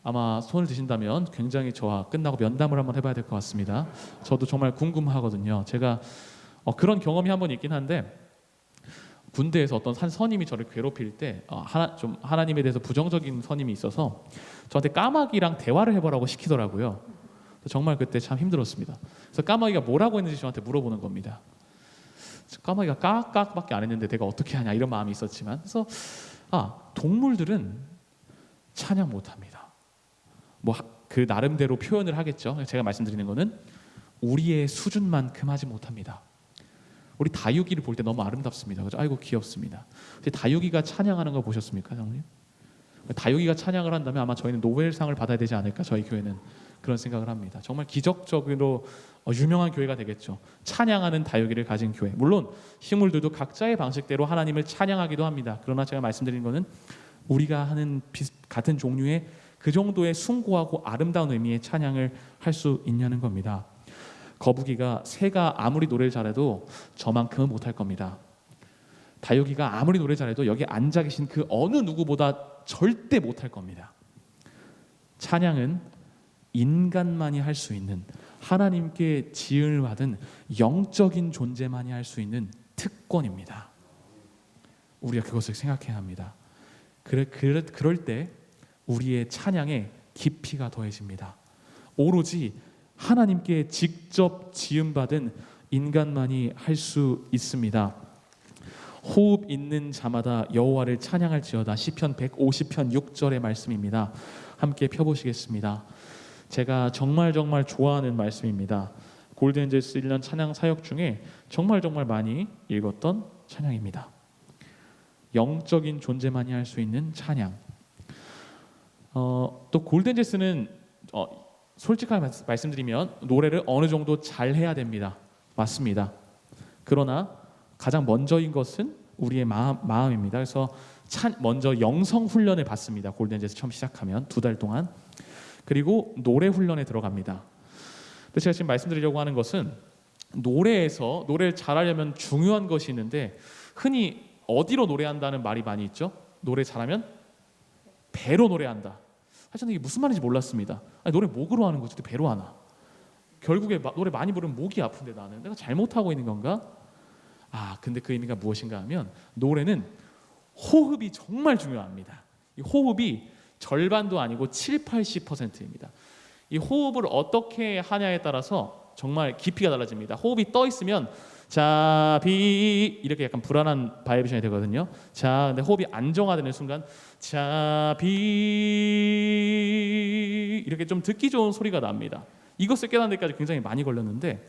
아마 손을 드신다면 굉장히 저와 끝나고 면담을 한번 해봐야 될 것 같습니다. 저도 정말 궁금하거든요. 제가 그런 경험이 한 번 있긴 한데 군대에서 어떤 한 선임이 저를 괴롭힐 때 좀 하나님에 대해서 부정적인 선임이 있어서 저한테 까마귀랑 대화를 해보라고 시키더라고요. 정말 그때 참 힘들었습니다. 그래서 까마귀가 뭐라고 했는지 저한테 물어보는 겁니다. 까마귀가 깍깍밖에 안 했는데 내가 어떻게 하냐 이런 마음이 있었지만, 그래서 동물들은 찬양 못합니다. 그 나름대로 표현을 하겠죠. 제가 말씀드리는 거는 우리의 수준만큼 하지 못합니다. 우리 다육이를 볼 때 너무 아름답습니다. 그죠? 아이고 귀엽습니다. 다육이가 찬양하는 거 보셨습니까, 장님? 다육이가 찬양을 한다면 아마 저희는 노벨상을 받아야 되지 않을까, 저희 교회는 그런 생각을 합니다. 정말 기적적으로 유명한 교회가 되겠죠. 찬양하는 다육이를 가진 교회. 물론 식물들도 각자의 방식대로 하나님을 찬양하기도 합니다. 그러나 제가 말씀드리는 것은 우리가 하는 같은 종류의 그 정도의 숭고하고 아름다운 의미의 찬양을 할 수 있냐는 겁니다. 새가 아무리 노래를 잘해도 저만큼은 못할 겁니다. 다육이가 아무리 노래 잘해도 여기 앉아 계신 그 어느 누구보다 절대 못할 겁니다. 찬양은 인간만이 할 수 있는, 하나님께 지음을 받은 영적인 존재만이 할 수 있는 특권입니다. 우리가 그것을 생각해야 합니다. 그럴 때 우리의 찬양에 깊이가 더해집니다. 오로지 하나님께 직접 지음받은 인간만이 할 수 있습니다. 호흡 있는 자마다 여호와를 찬양할지어다. 시편 150편 6절의 말씀입니다. 함께 펴보시겠습니다. 제가 정말 좋아하는 말씀입니다. 골든제스 1년 찬양 사역 중에 정말 많이 읽었던 찬양입니다. 영적인 존재만이 할 수 있는 찬양. 또 골든제스는 솔직하게 말씀드리면 노래를 어느 정도 잘 해야 됩니다. 맞습니다. 그러나 가장 먼저인 것은 우리의 마음입니다. 그래서 먼저 영성 훈련을 받습니다. 골든제스 처음 시작하면 2달 동안. 그리고 노래 훈련에 들어갑니다. 근데 제가 지금 말씀드리려고 하는 것은 노래를 잘하려면 중요한 것이 있는데, 흔히 어디로 노래한다는 말이 많이 있죠. 노래 잘하면 배로 노래한다. 사실 이게 무슨 말인지 몰랐습니다. 노래 목으로 하는 거지 배로 하나. 결국에 노래 많이 부르면 목이 아픈데 나는 내가 잘못하고 있는 건가? 근데 그 의미가 무엇인가 하면 노래는 호흡이 정말 중요합니다. 이 호흡이 절반도 아니고 7, 80%입니다. 이 호흡을 어떻게 하냐에 따라서 정말 깊이가 달라집니다. 호흡이 떠 있으면 자, 비 이렇게 약간 불안한 바이브레이션이 되거든요. 자, 근데 호흡이 안정화되는 순간 자, 비 이렇게 좀 듣기 좋은 소리가 납니다. 이것을 깨닫는 데까지 굉장히 많이 걸렸는데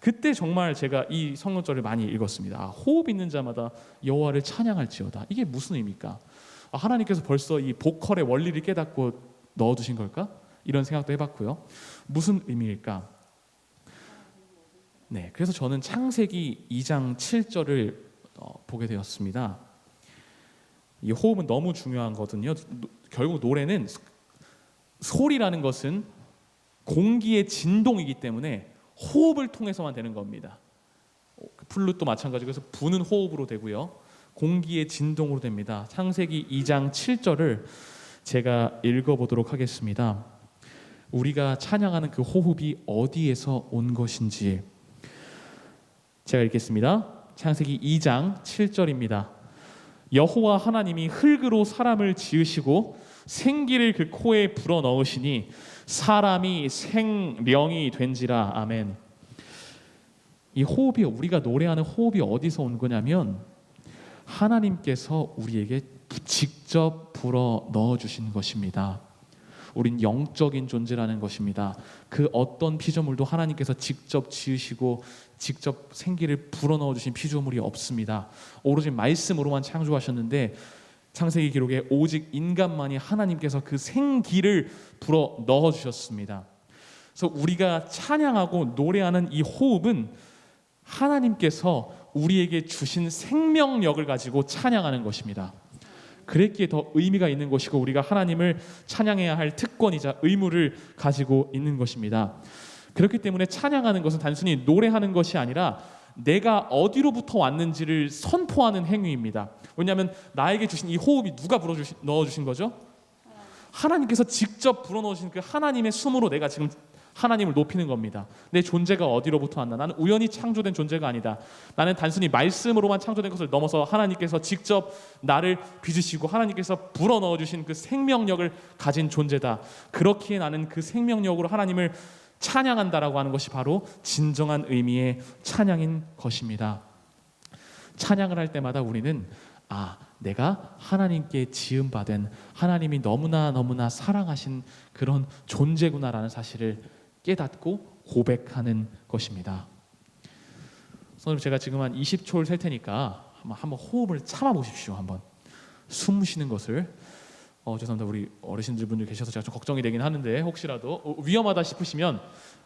그때 정말 제가 이 성경절을 많이 읽었습니다. 호흡 있는 자마다 여호와를 찬양할지어다. 이게 무슨 의미입니까? 하나님께서 벌써 이 보컬의 원리를 깨닫고 넣어두신 걸까? 이런 생각도 해봤고요. 무슨 의미일까? 네, 그래서 저는 창세기 2장 7절을 보게 되었습니다. 이 호흡은 너무 중요한 거거든요. 결국 노래는 소리라는 것은 공기의 진동이기 때문에 호흡을 통해서만 되는 겁니다. 플룻도 마찬가지고 그래서 부는 호흡으로 되고요. 공기의 진동으로 됩니다. 창세기 2장 7절을 제가 읽어보도록 하겠습니다. 우리가 찬양하는 그 호흡이 어디에서 온 것인지 제가 읽겠습니다. 창세기 2장 7절입니다. 여호와 하나님이 흙으로 사람을 지으시고 생기를 그 코에 불어넣으시니 사람이 생명이 된지라. 아멘. 이 호흡이 우리가 노래하는 호흡이 어디서 온 거냐면 하나님께서 우리에게 직접 불어 넣어 주신 것입니다. 우린 영적인 존재라는 것입니다. 그 어떤 피조물도 하나님께서 직접 지으시고 직접 생기를 불어넣어 주신 피조물이 없습니다. 오로지 말씀으로만 창조하셨는데 창세기 기록에 오직 인간만이 하나님께서 그 생기를 불어 넣어 주셨습니다. 그래서 우리가 찬양하고 노래하는 이 호흡은 하나님께서 우리에게 주신 생명력을 가지고 찬양하는 것입니다. 그랬기에 더 의미가 있는 것이고 우리가 하나님을 찬양해야 할 특권이자 의무를 가지고 있는 것입니다. 그렇기 때문에 찬양하는 것은 단순히 노래하는 것이 아니라 내가 어디로부터 왔는지를 선포하는 행위입니다. 왜냐하면 나에게 주신 이 호흡이 누가 넣어주신 거죠? 하나님께서 직접 불어넣으신 그 하나님의 숨으로 내가 지금 하나님을 높이는 겁니다. 내 존재가 어디로부터 왔나? 나는 우연히 창조된 존재가 아니다. 나는 단순히 말씀으로만 창조된 것을 넘어서 하나님께서 직접 나를 빚으시고 하나님께서 불어넣어 주신 그 생명력을 가진 존재다. 그렇기에 나는 그 생명력으로 하나님을 찬양한다라고 하는 것이 바로 진정한 의미의 찬양인 것입니다. 찬양을 할 때마다 우리는 내가 하나님께 지음받은 하나님이 너무나 사랑하신 그런 존재구나라는 사실을 깨닫고 고백하는 것입니다. 선생님, 제가 지금 한 20초를 셀 테니까 한번 호흡을 참아 보십시오. 한번 숨 쉬는 것을. 죄송합니다. 우리 어르신들 분들 계셔서 제가 좀 걱정이 되긴 하는데 혹시라도 위험하다 싶으시면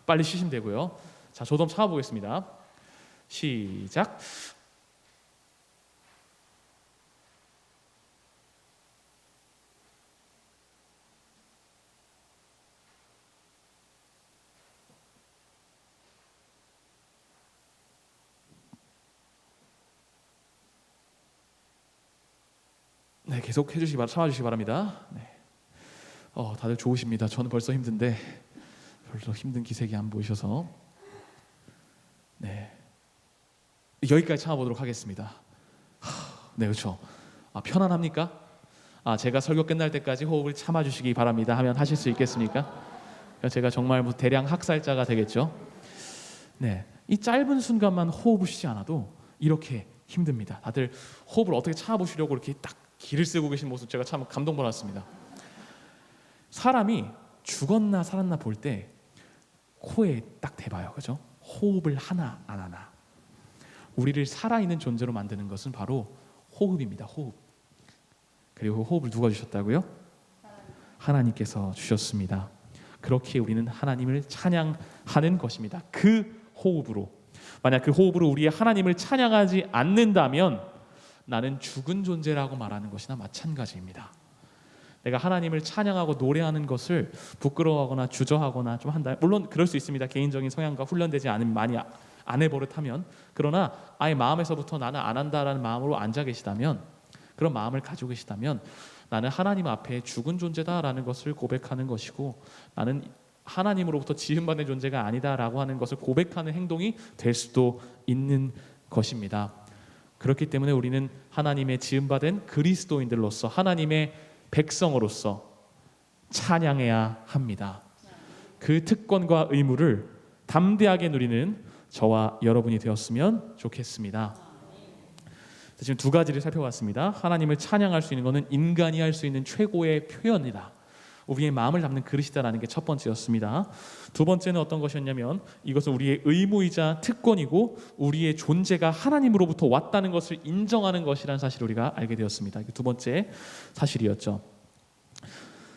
빨리 쉬시면 되고요. 자, 저도 한번 참아 보겠습니다. 시작. 네, 계속 참아주시기 바랍니다. 네. 다들 좋으십니다. 저는 벌써 힘든데 별로 힘든 기색이 안 보이셔서 네, 여기까지 참아보도록 하겠습니다. 네, 그렇죠. 편안합니까? 제가 설교 끝날 때까지 호흡을 참아주시기 바랍니다 하면 하실 수 있겠습니까? 제가 정말 대량 학살자가 되겠죠. 네, 이 짧은 순간만 호흡을 쉬지 않아도 이렇게 힘듭니다. 다들 호흡을 어떻게 참아보시려고 이렇게 딱 기를 쓰고 계신 모습 제가 참 감동받았습니다. 사람이 죽었나 살았나 볼 때 코에 딱 대봐요. 그죠? 호흡을 하나 안 하나. 우리를 살아있는 존재로 만드는 것은 바로 호흡입니다. 호흡. 그리고 호흡을 누가 주셨다고요? 하나님께서 주셨습니다. 그렇게 우리는 하나님을 찬양하는 것입니다. 그 호흡으로. 만약 그 호흡으로 우리의 하나님을 찬양하지 않는다면 나는 죽은 존재라고 말하는 것이나 마찬가지입니다. 내가 하나님을 찬양하고 노래하는 것을 부끄러워하거나 주저하거나 좀 한다. 물론 그럴 수 있습니다. 개인적인 성향과 훈련되지 않으면 많이 안 해버릇하면. 그러나 아예 마음에서부터 나는 안 한다라는 마음으로 앉아 계시다면, 그런 마음을 가지고 계시다면 나는 하나님 앞에 죽은 존재다라는 것을 고백하는 것이고 나는 하나님으로부터 지음받은 존재가 아니다라고 하는 것을 고백하는 행동이 될 수도 있는 것입니다. 그렇기 때문에 우리는 하나님의 지음받은 그리스도인들로서 하나님의 백성으로서 찬양해야 합니다. 그 특권과 의무를 담대하게 누리는 저와 여러분이 되었으면 좋겠습니다. 지금 두 가지를 살펴봤습니다. 하나님을 찬양할 수 있는 것은 인간이 할 수 있는 최고의 표현이다. 우리의 마음을 담는 그릇이다라는 게 첫 번째였습니다. 두 번째는 어떤 것이었냐면 이것은 우리의 의무이자 특권이고 우리의 존재가 하나님으로부터 왔다는 것을 인정하는 것이라는 사실을 우리가 알게 되었습니다. 두 번째 사실이었죠.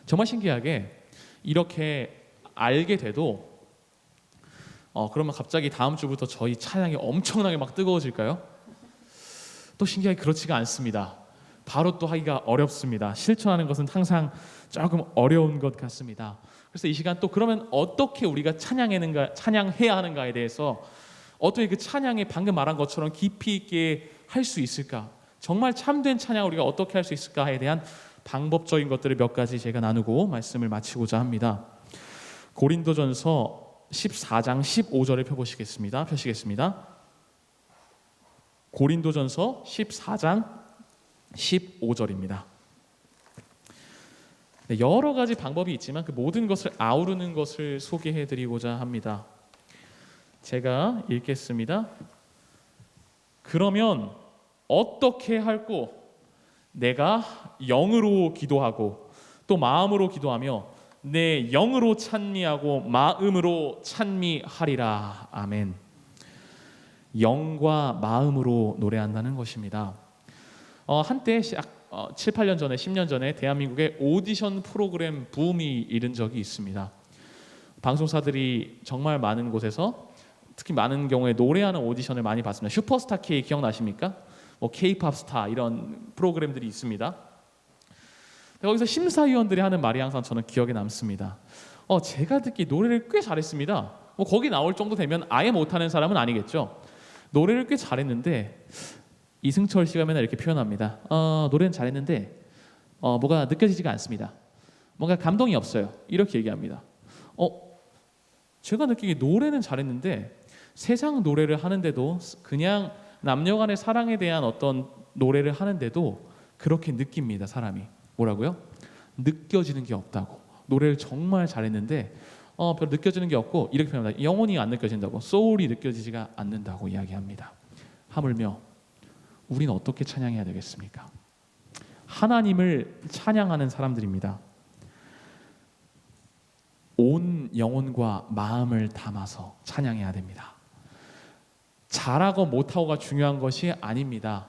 정말 신기하게 이렇게 알게 돼도 그러면 갑자기 다음 주부터 저희 찬양이 엄청나게 막 뜨거워질까요? 또 신기하게 그렇지가 않습니다. 바로 또 하기가 어렵습니다. 실천하는 것은 항상 조금 어려운 것 같습니다. 그래서 이 시간 또 그러면 어떻게 우리가 찬양해야 하는가에 대해서 어떻게 그 찬양에 방금 말한 것처럼 깊이 있게 할 수 있을까? 정말 참된 찬양을 우리가 어떻게 할 수 있을까에 대한 방법적인 것들을 몇 가지 제가 나누고 말씀을 마치고자 합니다. 고린도전서 14장 15절을 펴시겠습니다. 고린도전서 14장 15절입니다. 여러 가지 방법이 있지만 그 모든 것을 아우르는 것을 소개해드리고자 합니다. 제가 읽겠습니다. 그러면 어떻게 할꼬? 내가 영으로 기도하고 또 마음으로 기도하며 내 영으로 찬미하고 마음으로 찬미하리라. 아멘. 영과 마음으로 노래한다는 것입니다. 한때 7, 8년 전에 10년 전에 대한민국의 오디션 프로그램 붐이 이른 적이 있습니다. 방송사들이 정말 많은 곳에서 특히 많은 경우에 노래하는 오디션을 많이 봤습니다. 슈퍼스타 K 기억나십니까? K-팝 스타 이런 프로그램들이 있습니다. 거기서 심사위원들이 하는 말이 항상 저는 기억에 남습니다. 제가 듣기 노래를 꽤 잘했습니다. 거기 나올 정도 되면 아예 못하는 사람은 아니겠죠. 노래를 꽤 잘했는데 이승철 씨가 맨날 이렇게 표현합니다. 노래는 잘했는데 뭐가 느껴지지가 않습니다. 뭔가 감동이 없어요. 이렇게 얘기합니다. 제가 느끼기에 노래는 잘했는데 세상 노래를 하는데도 그냥 남녀간의 사랑에 대한 어떤 노래를 하는데도 그렇게 느낍니다. 사람이 뭐라고요? 느껴지는 게 없다고. 노래를 정말 잘했는데 별로 느껴지는 게 없고 이렇게 표현합니다. 영혼이 안 느껴진다고. 소울이 느껴지지가 않는다고 이야기합니다. 하물며 우리는 어떻게 찬양해야 되겠습니까? 하나님을 찬양하는 사람들입니다. 온 영혼과 마음을 담아서 찬양해야 됩니다. 잘하고 못하고가 중요한 것이 아닙니다.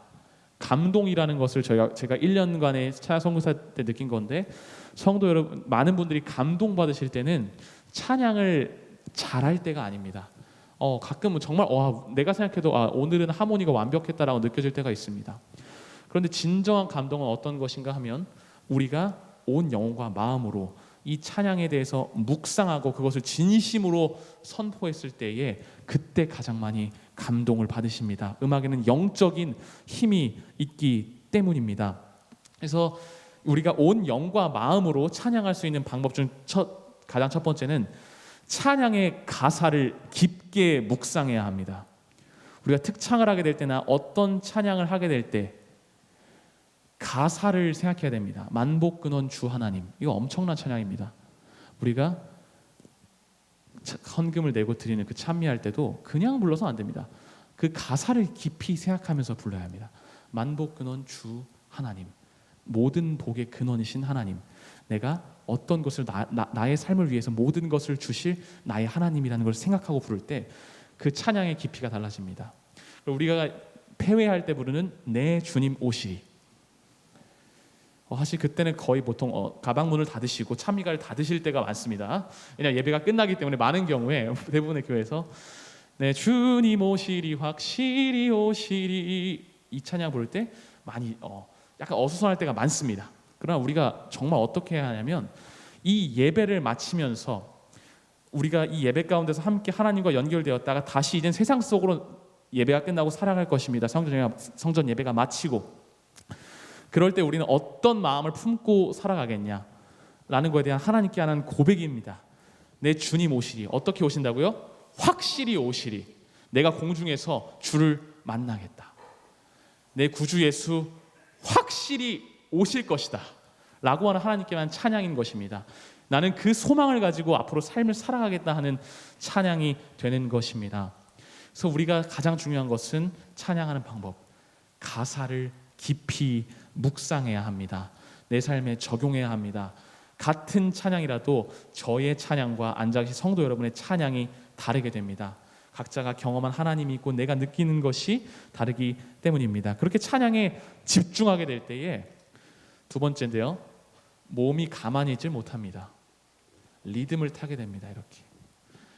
감동이라는 것을 제가 1년간의 찬양 선교사 때 느낀 건데 성도 여러분 많은 분들이 감동 받으실 때는 찬양을 잘할 때가 아닙니다. 가끔은 정말 내가 생각해도 오늘은 하모니가 완벽했다라고 느껴질 때가 있습니다. 그런데 진정한 감동은 어떤 것인가 하면 우리가 온 영혼과 마음으로 이 찬양에 대해서 묵상하고 그것을 진심으로 선포했을 때에 그때 가장 많이 감동을 받으십니다. 음악에는 영적인 힘이 있기 때문입니다. 그래서 우리가 온 영과 마음으로 찬양할 수 있는 방법 중 가장 첫 번째는 찬양의 가사를 깊게 묵상해야 합니다. 우리가 특창을 하게 될 때나 어떤 찬양을 하게 될 때 가사를 생각해야 됩니다. 만복 근원 주 하나님, 이거 엄청난 찬양입니다. 우리가 헌금을 내고 드리는 그 찬미할 때도 그냥 불러서 안 됩니다. 그 가사를 깊이 생각하면서 불러야 합니다. 만복 근원 주 하나님, 모든 복의 근원이신 하나님, 내가 어떤 것을 나의 삶을 위해서 모든 것을 주실 나의 하나님이라는 걸 생각하고 부를 때 그 찬양의 깊이가 달라집니다. 우리가 패회할 때 부르는 내 주님 오시리, 사실 그때는 거의 보통 가방문을 닫으시고 찬미가를 닫으실 때가 많습니다. 왜냐하면 예배가 끝나기 때문에 많은 경우에 대부분의 교회에서 네 주님 오시리 확실히 오시리 이 찬양 부를 때 많이 약간 어수선할 때가 많습니다. 그러나 우리가 정말 어떻게 해야 하냐면 이 예배를 마치면서 우리가 이 예배 가운데서 함께 하나님과 연결되었다가 다시 이제 세상 속으로 예배가 끝나고 살아갈 것입니다. 성전 예배가 마치고 그럴 때 우리는 어떤 마음을 품고 살아가겠냐라는 것에 대한 하나님께 하는 고백입니다. 내 주님 오시리. 어떻게 오신다고요? 확실히 오시리. 내가 공중에서 주를 만나겠다. 내 구주 예수 확실히 오실 것이다 라고 하는 하나님께만 찬양인 것입니다. 나는 그 소망을 가지고 앞으로 삶을 살아가겠다 하는 찬양이 되는 것입니다. 그래서 우리가 가장 중요한 것은 찬양하는 방법, 가사를 깊이 묵상해야 합니다. 내 삶에 적용해야 합니다. 같은 찬양이라도 저의 찬양과 앉아 계신 성도 여러분의 찬양이 다르게 됩니다. 각자가 경험한 하나님이 있고 내가 느끼는 것이 다르기 때문입니다. 그렇게 찬양에 집중하게 될 때에 두 번째인데요, 몸이 가만히 있질 못합니다. 리듬을 타게 됩니다. 이렇게.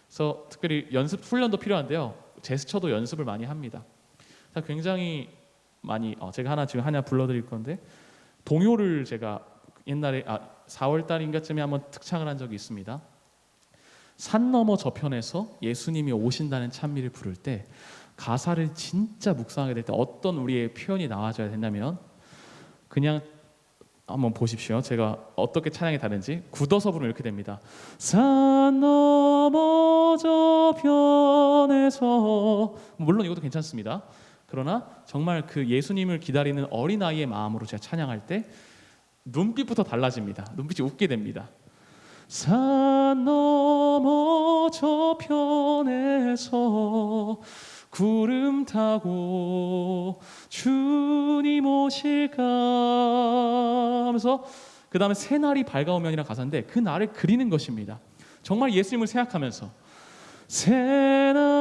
그래서 특별히 연습 훈련도 필요한데요, 제스처도 연습을 많이 합니다. 굉장히 많이 제가 지금 하나 불러드릴 건데, 동요를 제가 옛날에 4월 달인가쯤에 한번 특창을 한 적이 있습니다. 산 너머 저편에서 예수님이 오신다는 찬미를 부를 때 가사를 진짜 묵상하게 될 때 어떤 우리의 표현이 나와줘야 된다면, 그냥 한번 보십시오. 제가 어떻게 찬양이 다른지. 굳어서 부르면 이렇게 됩니다. 산 너머 저편에서, 물론 이것도 괜찮습니다. 그러나 정말 그 예수님을 기다리는 어린아이의 마음으로 제가 찬양할 때 눈빛부터 달라집니다. 눈빛이 웃게 됩니다. 산 너머 저편에서 구름 타고 주님 오실까 하면서, 그 다음에 새날이 밝아오면이라는 가사인데 그 날을 그리는 것입니다. 정말 예수님을 생각하면서 새날이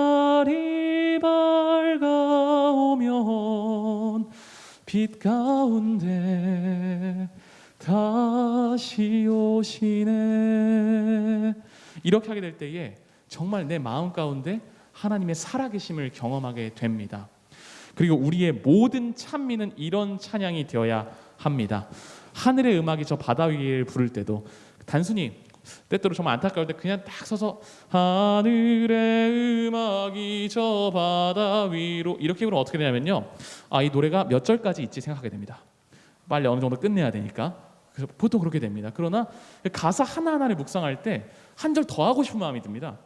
밝아오면 빛 가운데 다시 오시네, 이렇게 하게 될 때에 정말 내 마음 가운데 하나님의 살아계심을 경험하게 됩니다. 그리고 우리의 모든 찬미는 이런 찬양이 되어야 합니다. 하늘의 음악이 저 바다 위를 부를 때도 단순히 때때로 정말 안타까울 때 그냥 딱 서서 하늘의 음악이 저 바다 위로 이렇게 부르면 어떻게 되냐면요, 이 노래가 몇 절까지 있지 생각하게 됩니다. 빨리 어느 정도 끝내야 되니까. 그래서 보통 그렇게 됩니다. 그러나 가사 하나하나를 묵상할 때 한 절 더 하고 싶은 마음이 듭니다.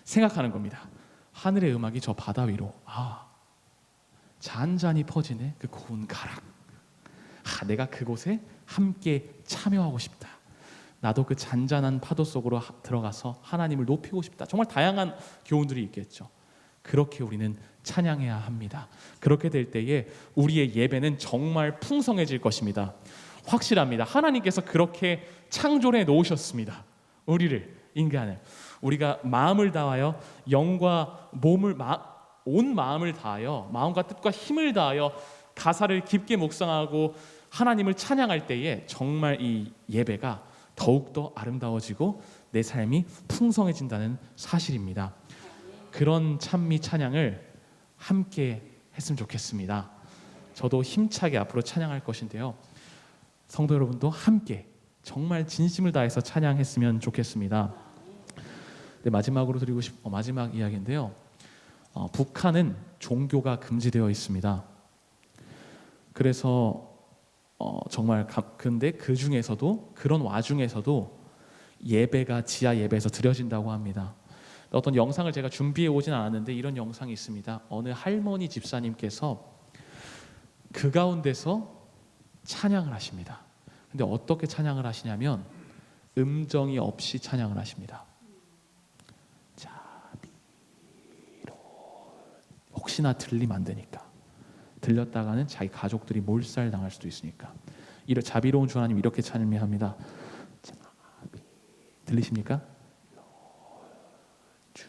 생각하는 겁니다. 하늘의 음악이 저 바다 위로, 잔잔히 퍼지네 그 고운 가락. 내가 그곳에 함께 참여하고 싶다. 나도 그 잔잔한 파도 속으로 들어가서 하나님을 높이고 싶다. 정말 다양한 교훈들이 있겠죠. 그렇게 우리는 찬양해야 합니다. 그렇게 될 때에 우리의 예배는 정말 풍성해질 것입니다. 확실합니다. 하나님께서 그렇게 창조해 놓으셨습니다. 우리를, 인간을. 우리가 마음을 다하여 영과 몸을 온 마음을 다하여 마음과 뜻과 힘을 다하여 가사를 깊게 묵상하고 하나님을 찬양할 때에 정말 이 예배가 더욱더 아름다워지고 내 삶이 풍성해진다는 사실입니다. 그런 찬미 찬양을 함께 했으면 좋겠습니다. 저도 힘차게 앞으로 찬양할 것인데요, 성도 여러분도 함께 정말 진심을 다해서 찬양했으면 좋겠습니다. 네, 마지막으로 드리고 싶은 마지막 이야기인데요, 북한은 종교가 금지되어 있습니다. 그래서 정말 근데 그 중에서도, 그런 와중에서도 예배가 지하 예배에서 드려진다고 합니다. 어떤 영상을 제가 준비해 오진 않았는데 이런 영상이 있습니다. 어느 할머니 집사님께서 그 가운데서 찬양을 하십니다. 근데 어떻게 찬양을 하시냐면 음정이 없이 찬양을 하십니다. 자비로, 혹시나 들리면 안 되니까. 들렸다가는 자기 가족들이 몰살당할 수도 있으니까. 이런 자비로운 주 하나님 이렇게 찬미합니다. 들리십니까? 주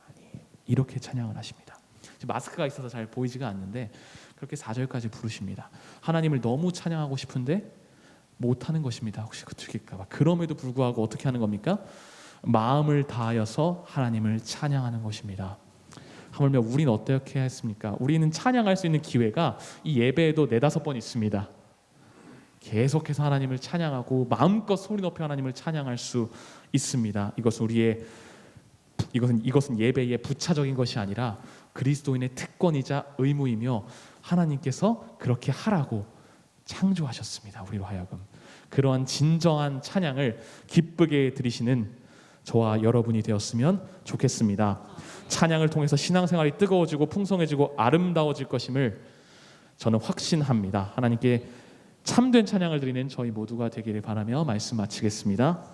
하나님, 이렇게 찬양을 하십니다. 지금 마스크가 있어서 잘 보이지가 않는데 그렇게 4절까지 부르십니다. 하나님을 너무 찬양하고 싶은데 못하는 것입니다. 혹시 들킬까 봐. 그럼에도 불구하고 어떻게 하는 겁니까? 마음을 다하여서 하나님을 찬양하는 것입니다. 하물며 우리는 어떻게 했습니까? 우리는 찬양할 수 있는 기회가 이 예배에도 4-5번 있습니다. 계속해서 하나님을 찬양하고 마음껏 소리 높여 하나님을 찬양할 수 있습니다. 이것은 예배의 부차적인 것이 아니라 그리스도인의 특권이자 의무이며 하나님께서 그렇게 하라고 창조하셨습니다. 우리로 하여금 그러한 진정한 찬양을 기쁘게 드리시는 저와 여러분이 되었으면 좋겠습니다. 찬양을 통해서 신앙생활이 뜨거워지고 풍성해지고 아름다워질 것임을 저는 확신합니다. 하나님께 참된 찬양을 드리는 저희 모두가 되기를 바라며 말씀 마치겠습니다.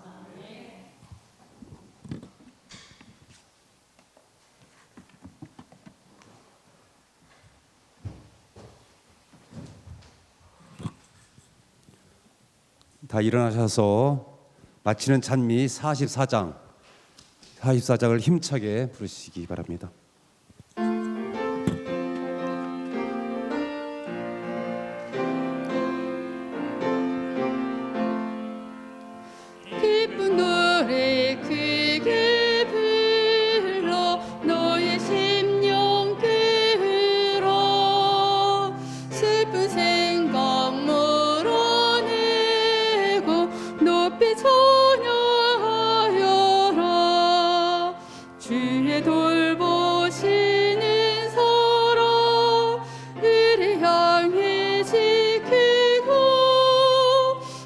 다 일어나셔서 마치는 찬미 44장을 힘차게 부르시기 바랍니다.
기쁜 노래 크게 불러 너의 심령 깨우러 슬픈 생각 몰아내고 높이 찬양하여라. 주의 돌보시는 사랑 우리 향해 지키고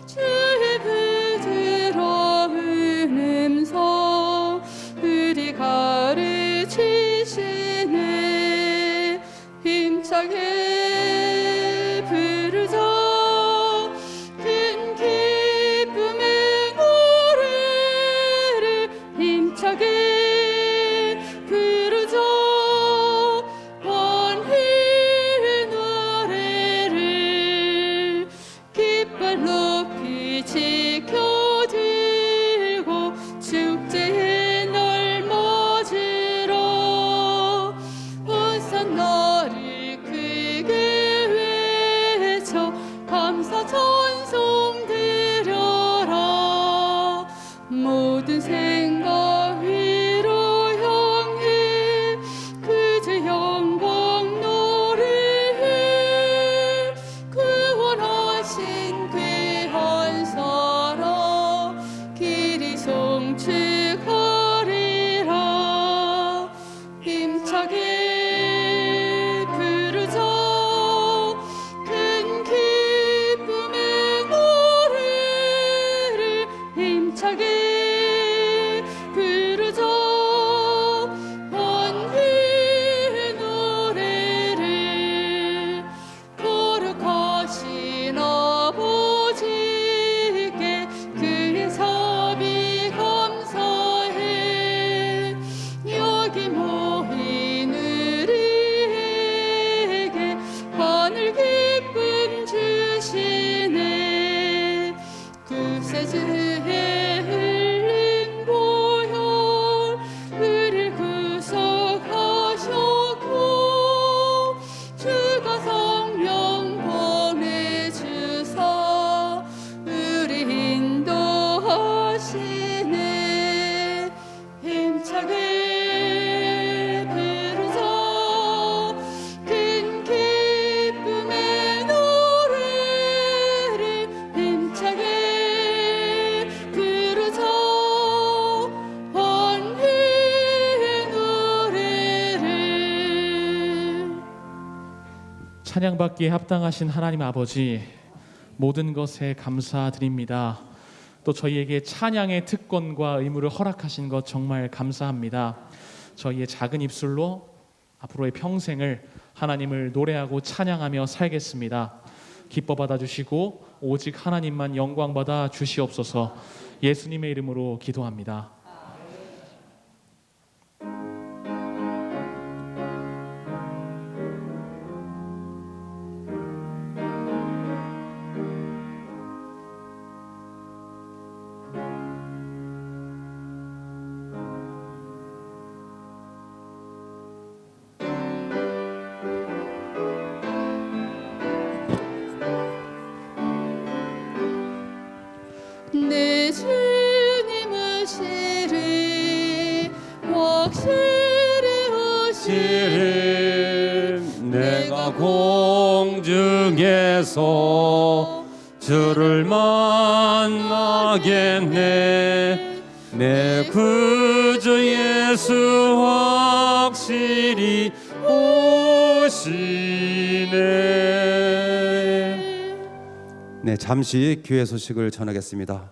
주의 부드러운 음성 우리 가르치시네. 힘차게 부르자 큰 기쁨의 노래를 힘차게 부르자 환희의 노래를 깃발 높이 지켜들고 축제의 날 맞으러 우선 너를 크게 외쳐 감사 찬송 드려라. 모든 생각 위로 향해 그저 영광 노래해. 구원하신 귀한 사랑 길이 송축하리라. 힘차게 부르자 큰 기쁨의 노래를 힘차게 부르자 환희의 노래를 거룩하신 아버지께 그의 섭이 감사해. 여기 모인 우리에게 하늘 기쁨 주시네. 구세주의 흘린 보혈 우릴 구속하셨고 주가 성령 보내주사 우리 인도하시네. 힘차게 부르자 큰 기쁨의 노래를 힘차게 부르자 환희의 노래를.
찬양받기에 합당하신 하나님 아버지, 모든 것에 감사드립니다. 또 저희에게 찬양의 특권과 의무를 허락하신 것 정말 감사합니다. 저희의 작은 입술로 앞으로의 평생을 하나님을 노래하고 찬양하며 살겠습니다. 기뻐 받아주시고 오직 하나님만 영광 받아 주시옵소서. 예수님의 이름으로 기도합니다.
내 주님은 시리 확실히 오시리.
내가 공중에서 주를 만나겠네. 내 구주 예수 확실히 오시네. 네, 잠시 교회 소식을 전하겠습니다.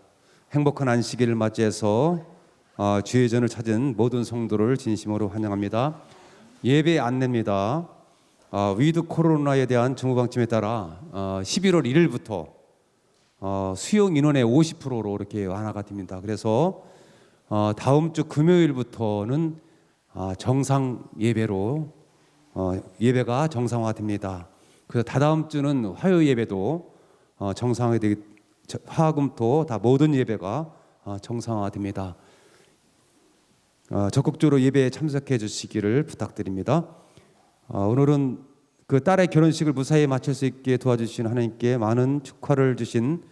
행복한 안식일을 맞이해서 주의 전을 찾은 모든 성도를 진심으로 환영합니다. 예배 안내입니다. 위드 코로나에 대한 정부 방침에 따라 11월 1일부터 수용 인원의 50%로 이렇게 완화가 됩니다. 그래서 다음 주 금요일부터는 정상 예배로 예배가 정상화됩니다. 그래서 다다음 주는 화요 예배도 정상화되기 화금토 다 모든 예배가 정상화됩니다. 적극적으로 예배에 참석해 주시기를 부탁드립니다. 오늘은 그 딸의 결혼식을 무사히 마칠 수 있게 도와주신 하나님께 많은 축하를 주신